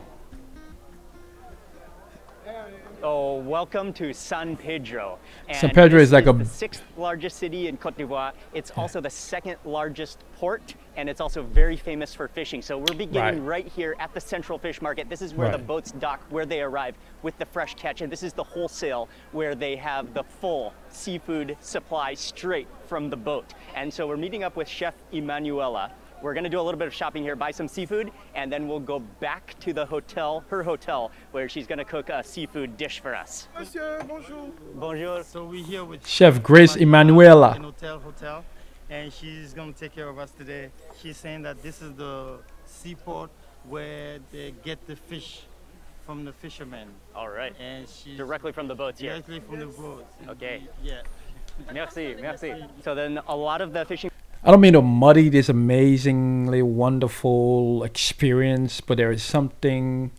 Oh, welcome to San Pedro. And San Pedro is like the sixth largest city in Cote d'Ivoire. It's also the second largest port, and it's also very famous for fishing. So we're beginning right here at the Central Fish Market. This is where the boats dock, where they arrive with the fresh catch, and this is the wholesale where they have the full seafood supply straight from the boat. And so we're meeting up with Chef Emanuela. We're gonna do a little bit of shopping here, buy some seafood, and then we'll go back to the hotel, her hotel, where she's gonna cook a seafood dish for us. Monsieur, bonjour. Bonjour. So we're here with Chef Grace Emanuela. Hotel, and she's gonna take care of us today. She's saying that this is the seaport where they get the fish from the fishermen. All right. And she's directly from the boats here. Directly from the boats. Okay. Yeah. Merci, merci. So then a lot of the fishing. I don't mean to muddy this amazingly wonderful experience, but there is something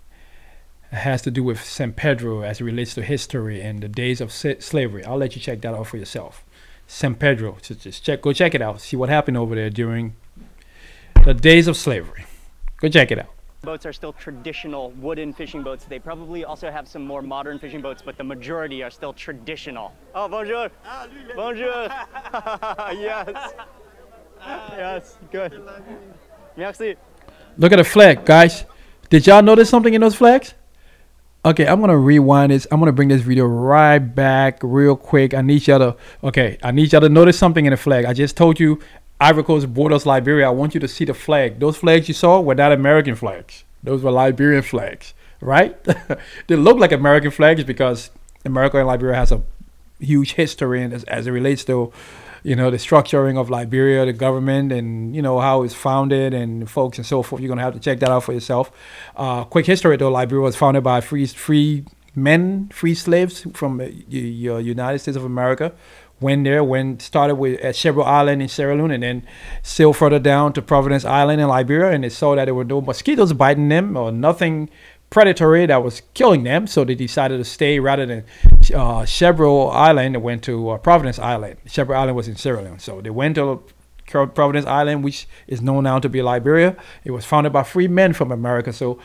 that has to do with San Pedro as it relates to history and the days of slavery. I'll let you check that out for yourself. San Pedro, so just go check it out. See what happened over there during the days of slavery. Go check it out. Boats are still traditional wooden fishing boats. They probably also have some more modern fishing boats, but the majority are still traditional. Oh, bonjour. Bonjour. Yes. Yes, good. Merci. Look at the flag, guys. Did y'all notice something in those flags? Okay, I'm gonna rewind this. I'm gonna bring this video right back real quick. I need y'all to notice something in the flag. I just told you Ivory Coast borders Liberia. I want you to see the flag. Those flags you saw were not American flags. Those were Liberian flags, right? They look like American flags because America and Liberia has a huge history as it relates to the structuring of Liberia, the government, and how it's founded and folks and so forth. You're gonna have to check that out for yourself. Quick history though: Liberia was founded by free slaves from the United States of America. Started at Chevreau Island in Sierra Leone, and then sailed further down to Providence Island in Liberia, and they saw that there were no mosquitoes biting them or nothing predatory that was killing them, so they decided to stay rather than Chevreau Island. They went to Providence Island. Chevreau Island was in Sierra Leone, so they went to Providence Island, which is known now to be Liberia. It was founded by free men from America, so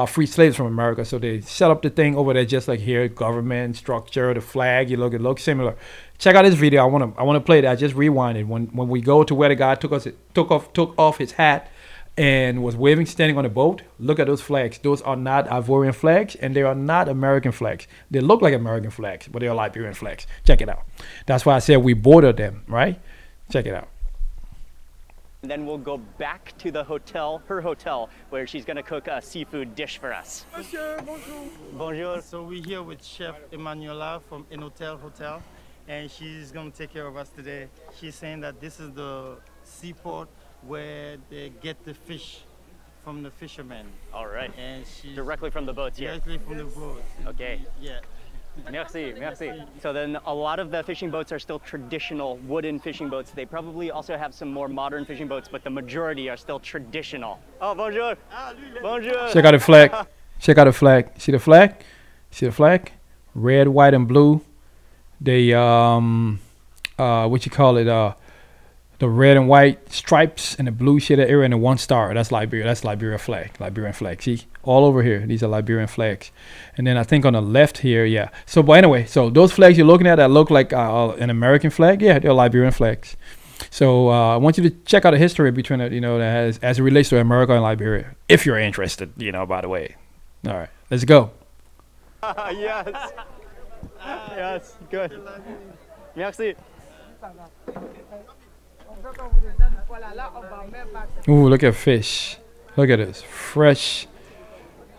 free slaves from America. So they set up the thing over there just like here, government structure, the flag. It looks similar. Check out this video. I want to play that. I just rewinded when we go to where the guy took off his hat and was waving, standing on a boat. Look at those flags. Those are not Ivorian flags, and they are not American flags. They look like American flags, but they are Liberian flags. Check it out. That's why I said we border them, right? Check it out. And then we'll go back to the hotel, her hotel, where she's gonna cook a seafood dish for us. Monsieur, bonjour. Bonjour. So we're here with Chef Emanuela from Inotel Hotel, and she's gonna take care of us today. She's saying that this is the seaport where they get the fish from the fishermen. All right. And she's directly from the boats here. Directly from the boat. Okay. Yeah. Merci, merci. So then a lot of the fishing boats are still traditional wooden fishing boats. They probably also have some more modern fishing boats, but the majority are still traditional. Oh, bonjour. Bonjour. Check out the flag. Check out the flag. See the flag? See the flag? Red, white, and blue. They what you call it? The red and white stripes and the blue shaded area and the one star. That's Liberia. That's Liberian flag. Liberian flag. See, all over here. These are Liberian flags. And then I think on the left here, yeah. So, but anyway, so those flags you're looking at that look like an American flag, yeah, they're Liberian flags. So I want you to check out the history between it, you know, as it relates to America and Liberia, if you're interested, you know, by the way. All right, let's go. Yes. Yes, good. Merci. Ooh, look at fish. Look at this, fresh.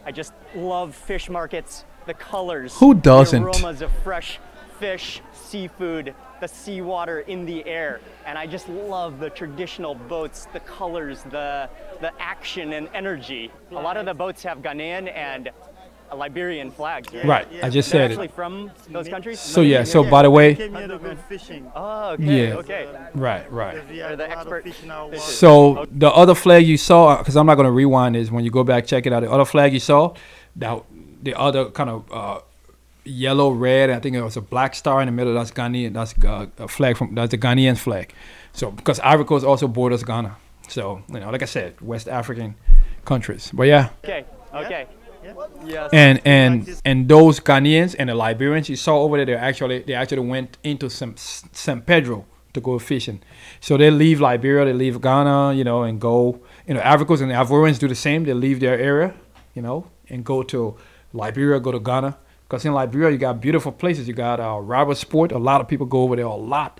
I just love fish markets, the colors. Who doesn't? The aromas of fresh fish, seafood, the seawater in the air. And I just love the traditional boats, the colors, the action and energy. A lot of the boats have Ghanaian and Liberian flags, right? Right, I just They're said actually it. from those countries? So yeah, so by the way, Came here to go fishing. Oh, okay, yeah, okay. right, right. They're the expert fishers. So the other flag you saw, because I'm not going to rewind this, when you go back, check it out. The other flag you saw, now the other kind of yellow, red, I think it was a black star in the middle. That's Ghanaian. That's a flag from. That's the Ghanaian flag. So because Ivory Coast also borders Ghana, so you know, like I said, West African countries. But yeah. Okay. Okay. Yes. And those Ghanaians and the Liberians you saw over there, they actually went into San Pedro to go fishing. So they leave Liberia, they leave Ghana, you know, and go, you know, Ivory Coast and the Ivorians do the same. They leave their area, you know, and go to Liberia, go to Ghana. Because in Liberia, you got beautiful places. You got Robert Sport. A lot of people go over there a lot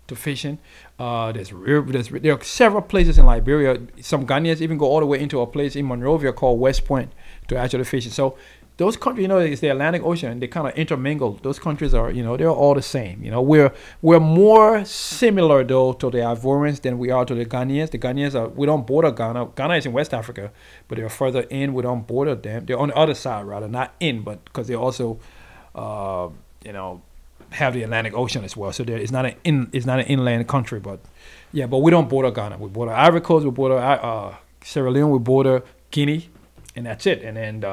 to fishing. There are several places in Liberia. Some Ghanaians even go all the way into a place in Monrovia called West Point to actually fish. So those countries, you know, it's the Atlantic Ocean. They kind of intermingle. Those countries are, you know, they're all the same. You know, we're more similar though to the Ivorians than we are to the Ghanaians. The Ghanaians we don't border Ghana. Ghana is in West Africa, but they're further in. We don't border them. They're on the other side rather, not in, but because they also, you know, have the Atlantic Ocean as well. So it's not an inland country, but yeah, but we don't border Ghana. We border Ivory Coast. We border Sierra Leone. We border Guinea. And that's it. And then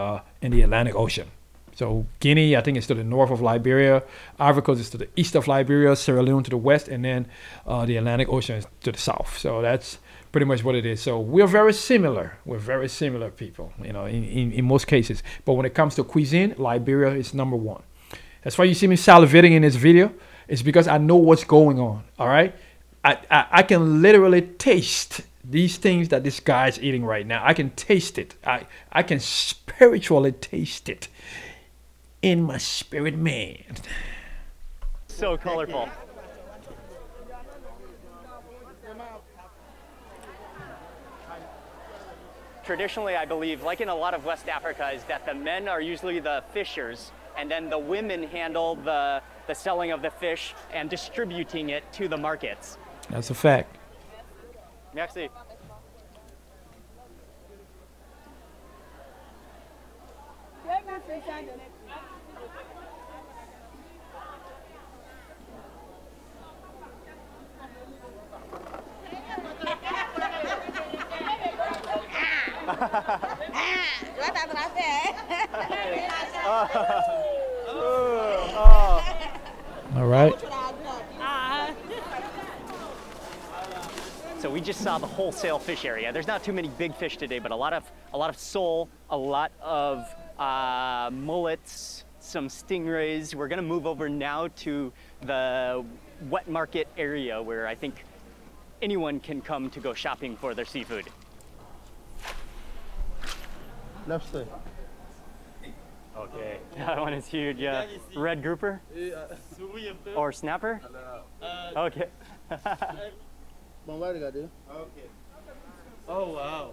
in the Atlantic Ocean. So Guinea, I think, is to the north of Liberia. Ivory Coast is to the east of Liberia. Sierra Leone to the west. And then the Atlantic Ocean is to the south. So that's pretty much what it is. So we're very similar. We're very similar people, you know, in most cases. But when it comes to cuisine, Liberia is number one. That's why you see me salivating in this video. It's because I know what's going on, all right? I can literally taste these things that this guy's eating right now. I can taste it. I can spiritually taste it in my spirit, man. So colorful. Traditionally, I believe, like in a lot of West Africa, is that the men are usually the fishers, and then the women handle the selling of the fish and distributing it to the markets. That's a fact. Merci. All right. So we just saw the wholesale fish area. There's not too many big fish today, but a lot of sole, a lot of mullets, some stingrays. We're gonna move over now to the wet market area where I think anyone can come to go shopping for their seafood. Lobster. Okay, that one is huge. Yeah, red grouper or snapper. Okay. Okay. Oh wow.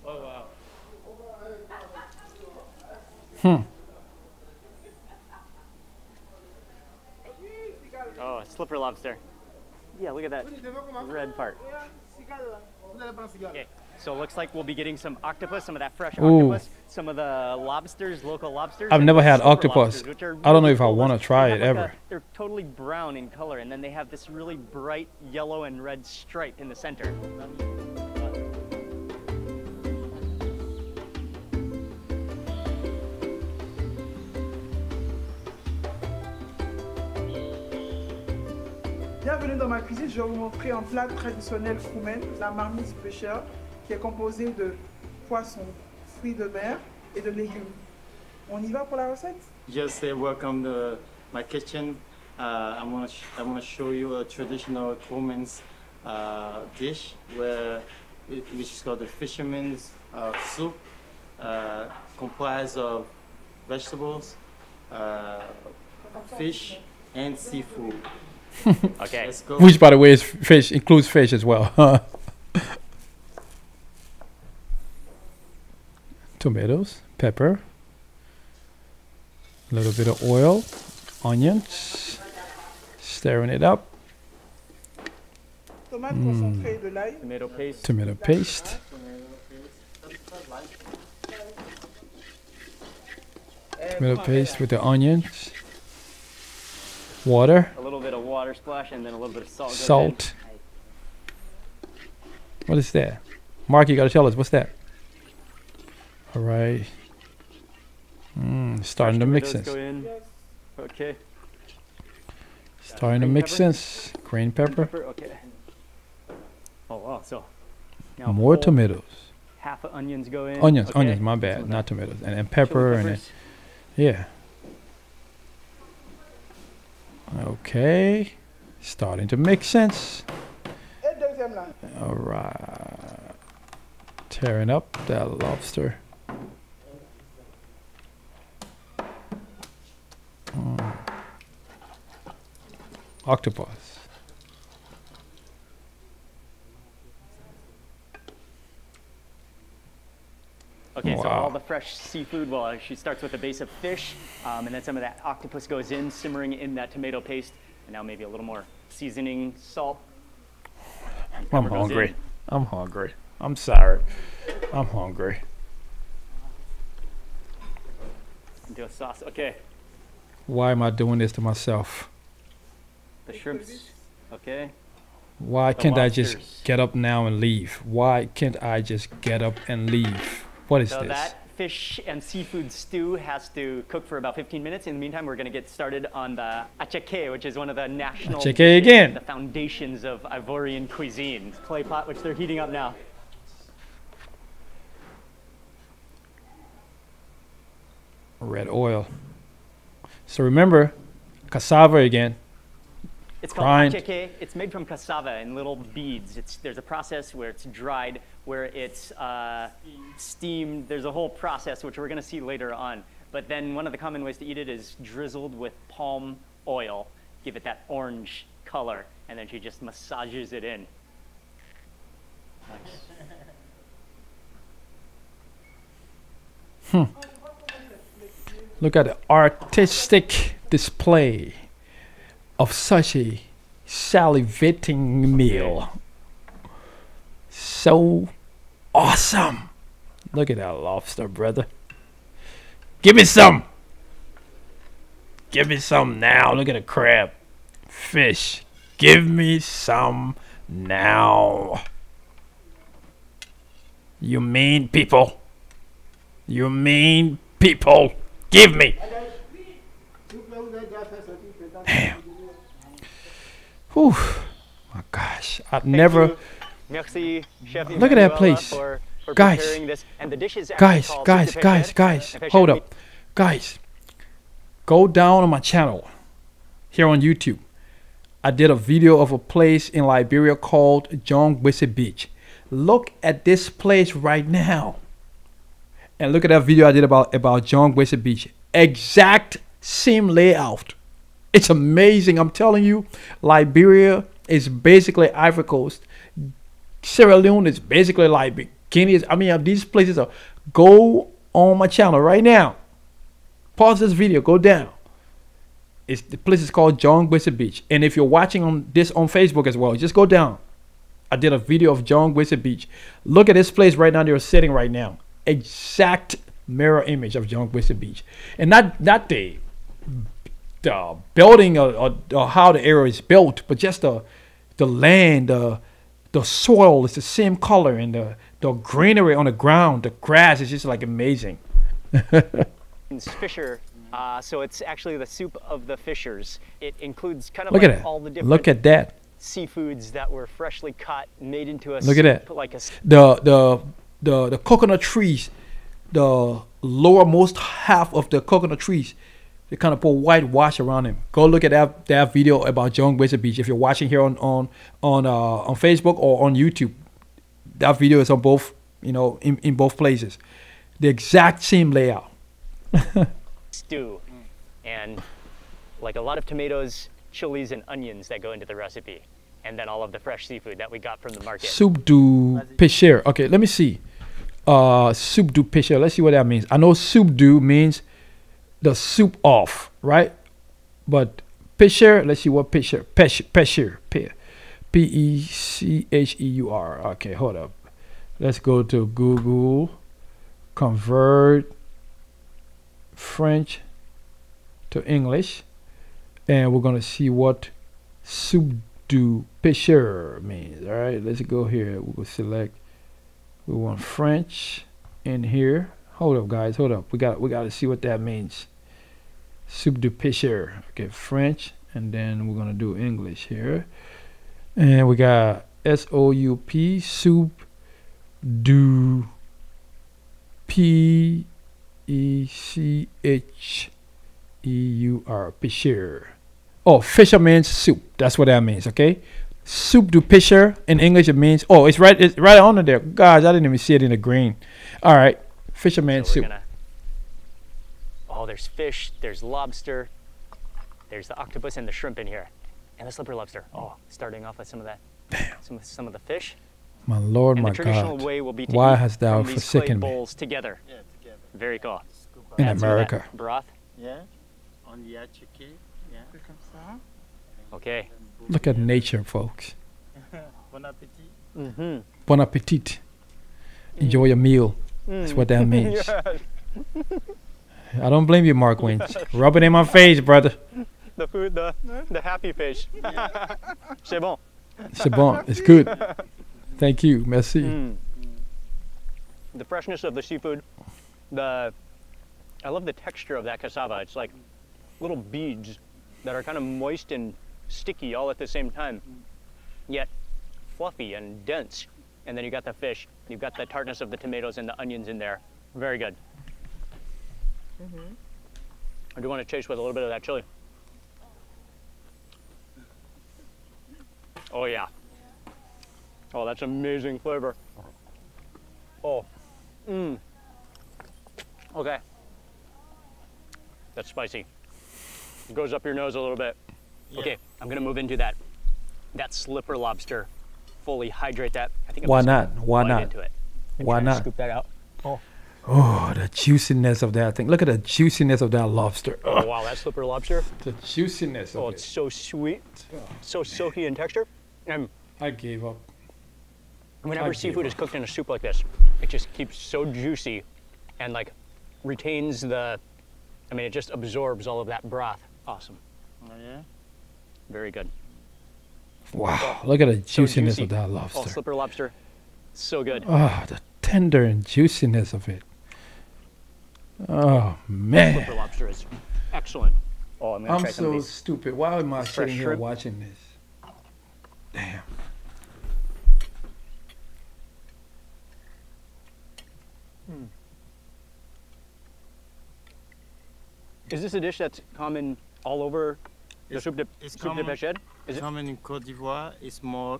Oh wow. Oh, slipper lobster. Yeah, look at that red part. Okay, so it looks like we'll be getting some octopus, some of that fresh octopus, some of the lobsters, local lobsters. I've and never the had silver octopus. lobsters, which are I don't know really if I cool. want to try They it have ever. they're totally brown in color, and then they have this really bright yellow and red stripe in the center. Bienvenue dans ma cuisine, je vais vous montrer un plat traditionnel roumain, la marmite pêcheur, qui est composé de poissons, fruits de mer et de légumes. On y va pour la recette? Just welcome to my kitchen. I want to show you a traditional Roman's dish which is called the fisherman's soup, comprised of vegetables, fish, and seafood. Okay. Let's go. Which, by the way, is fish, includes fish as well. Tomatoes, pepper, a little bit of oil, onions, stirring it up, Tomate concentrée de l'ail, Tomato paste. tomato paste, tomato paste with the onions, water, A little bit of water splash, and then a little bit of salt. goes in. salt. What is that? Mark, you gotta tell us, what's that? All right. Starting to mix Tomatoes sense. go in. Okay. Starting to Green make pepper? sense. Green pepper. Okay. Oh wow, so now More whole tomatoes. half of onions go in. Onions, Okay. onions, my Some bad. of Not that tomatoes. And chili pepper and then, peppers. yeah. Okay. Starting to make sense. et deuxième là. All right. Tearing up that lobster. Octopus. Okay, so Wow. all the fresh seafood, well, she starts with a base of fish, and then some of that octopus goes in, simmering in that tomato paste, and now maybe a little more seasoning, salt. and I'm pepper goes hungry. in. I'm hungry. I'm sorry. I'm hungry. Do a sauce. Okay, Why am I doing this to myself? the shrimps. Okay. Why The can't I just lobsters. get up now and leave? Why can't I just get up and leave? What is So this? that fish and seafood stew has to cook for about 15 minutes. In the meantime, we're going to get started on the Attieke, which is one of the national Attieke dishes, again. the foundations of Ivorian cuisine. Clay pot, which they're heating up now. Red oil. So remember, cassava again. It's called Grind. attieke. It's made from cassava in little beads. There's a process where it's dried, where it's steamed. There's a whole process which we're going to see later on. But then one of the common ways to eat it is drizzled with palm oil, give it that orange color, and then she just massages it in. Nice. Look at the artistic display of such a salivating meal. So awesome. Look at that lobster, brother. Give me some. Give me some now. Look at the crab. Fish. Give me some now. You mean people. You mean people. Give me. Damn. Whew. My gosh. I've never. Merci, Chef Look at that Emanuela, place. for Guys. preparing this. And the dish is actually Guys, called guys, soup de guys, pêcheur. guys. And Hold pêcheur up. Guys. Go down on my channel here on YouTube. I did a video of a place in Liberia called John Gwese Beach. Look at this place right now. And look at that video I did about John Gwese Beach. Exact same layout. It's amazing. I'm telling you, Liberia is basically Ivory Coast Sierra Leone is basically like bikinis. I mean, these places are. Go on my channel right now. Pause this video. Go down. The place is called John Gwisa Beach. And if you're watching on Facebook as well, just go down. I did a video of John Gwisa Beach. Look at this place right now. They're sitting right now. Exact mirror image of John Gwisa Beach, and not the building or how the area is built, but just the land, the soil is the same color, and the greenery on the ground, the grass is just like amazing. Fisher. So it's actually the soup of the fishers. It includes kind of Look like at all the different Look at that. seafoods that were freshly caught, made into a Look at soup, that. like a The coconut trees, the lowermost half of the coconut trees, they kind of put whitewash around them. Go look at that video about John Gwisa Beach if you're watching here on Facebook or on YouTube. That video is on both, in both places. The exact same layout. stew, and like a lot of tomatoes, chilies, and onions that go into the recipe, and then all of the fresh seafood that we got from the market. Soup du pêcheur. Okay, let me see. Soup du pêcheur. Let's see what that means. I know soup du means the soup of, right? But pêcheur, let's see what pêcheur. Pêcheur. P-E-C-H-E-U-R. Okay, hold up. Let's go to Google. Convert French to English, and we're gonna see what soup du pêcheur means. All right, let's go here. We'll select. We want French in here. Hold up, guys. Hold up. We got to see what that means. Soup du pêcheur. Okay, French, and then we're gonna do English here, and we got S-O-U-P, soup du P-E-C-H-E-U-R, pêcheur. Oh, fisherman's soup. That's what that means, okay? Soup du pêcheur in English, it means, it's right under there. Guys, I didn't even see it in the green. All right, fisherman's soup. There's fish, there's lobster, there's the octopus and the shrimp in here, and the slipper lobster. Starting off with some of that, some of the fish. My Lord, and my the traditional God, way will be to why eat hast thou from these forsaken clay me? bowls together. Yeah, together. Very cool. In Add some of that America. broth. Yeah, on the Attieke. Yeah. Comme ça. Okay. Look at nature, folks. Bon appétit. Mm-hmm. Bon appetit. Enjoy your meal. That's what that means. I don't blame you, Mark Wins. Rub it in my face, brother. The food, the happy fish. C'est bon. C'est bon. It's good. Thank you. Merci. The freshness of the seafood. I love the texture of that cassava. It's like little beads that are kind of moist and sticky all at the same time, yet fluffy and dense. And then you got the fish. You've got the tartness of the tomatoes and the onions in there. Very good. I do want to chase with a little bit of that chili. Oh yeah. Oh, that's amazing flavor. Oh. Okay. That's spicy. It goes up your nose a little bit. Yeah. Okay, I'm gonna move into that slipper lobster. Fully hydrate that. I think I'm Why just not? gonna Why bite not? into it and Why try to not? Scoop that out. Oh, the juiciness of that thing. Look at the juiciness of that lobster. Oh wow, that slipper lobster. The juiciness of Oh, it. it's so sweet, so silky in texture. And I gave up. whenever seafood is cooked in a soup like this, it just keeps so juicy and like retains it just absorbs all of that broth. Awesome. Oh, yeah? Very good. Wow, look at the juiciness juicy. of that Oh, lobster. slipper lobster. So good. The tender and juiciness of it. Oh, man. Slipper lobster is excellent. Oh, I'm gonna I'm try some of so these. stupid. Why am I Fresh sitting here shrimp. watching this? Damn. Is this a dish that's common all over the It's soup de common. pêcheur? Is it? Common in Côte d'Ivoire. It's more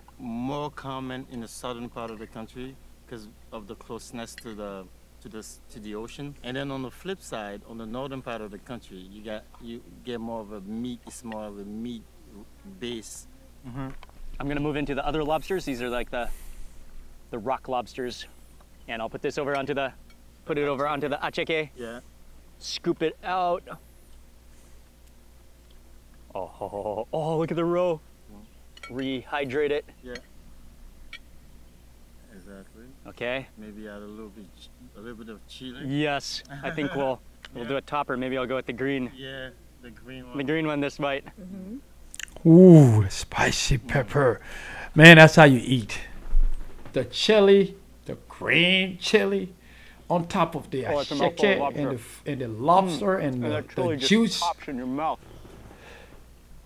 common in the southern part of the country because of the closeness to the ocean. And then on the flip side, on the northern part of the country, you get more of a meat. It's more of a meat base. I'm gonna move into the other lobsters. These are like the the rock lobsters. And I'll put this over onto the, put it over onto the attieke. Yeah. Scoop it out. Oh, look at the roe. Rehydrate it. Yeah. Exactly. Okay. Maybe add a little bit of chili. Yes, I think we'll do a topper. Maybe I'll go with the green. Yeah, the green one. The green one this bite. Ooh, the spicy pepper. Man, that's how you eat. The chili, the green chili, on top of the Oh, it's a mouthful of attieke and the lobster and that the chili just juice. pops in your mouth.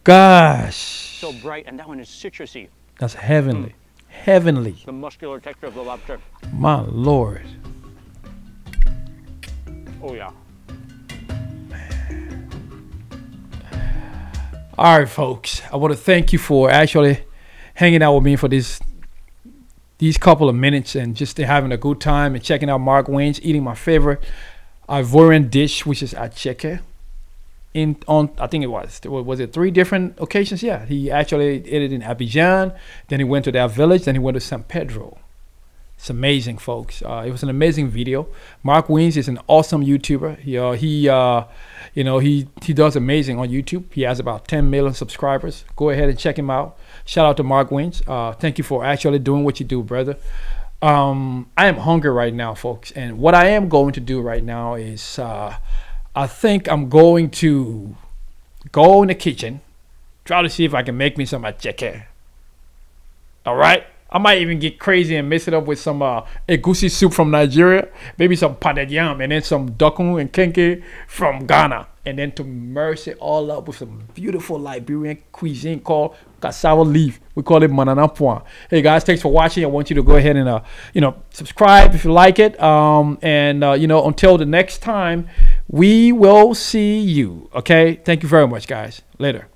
Gosh, So bright, and that one is citrusy. that's heavenly. Heavenly. The muscular texture of the lobster. My Lord. Oh yeah. All right, folks. I want to thank you for actually hanging out with me for these couple of minutes and just having a good time and checking out Mark Weins, eating my favorite Ivorian dish, which is attieke. I think was it 3 different occasions? Yeah, he actually ate it in Abidjan, then he went to that village, then he went to San Pedro. It's amazing, folks. It was an amazing video. Mark Weins is an awesome YouTuber. He does amazing on YouTube. He has about 10 million subscribers. Go ahead and check him out. Shout out to Mark Weins. Thank you for actually doing what you do, brother. I am hungry right now, folks, and what I am going to do right now is I think I'm going to go in the kitchen, try to see if I can make me some attieke. All right? I might even get crazy and mix it up with some egusi soup from Nigeria, maybe some pounded yam, and then some dokun and kenke from Ghana, and then to merge it all up with some beautiful Liberian cuisine called cassava leaf. We call it mananapuan. Hey guys, thanks for watching. I want you to go ahead and subscribe if you like it. Until the next time, we will see you. Okay, thank you very much, guys. Later.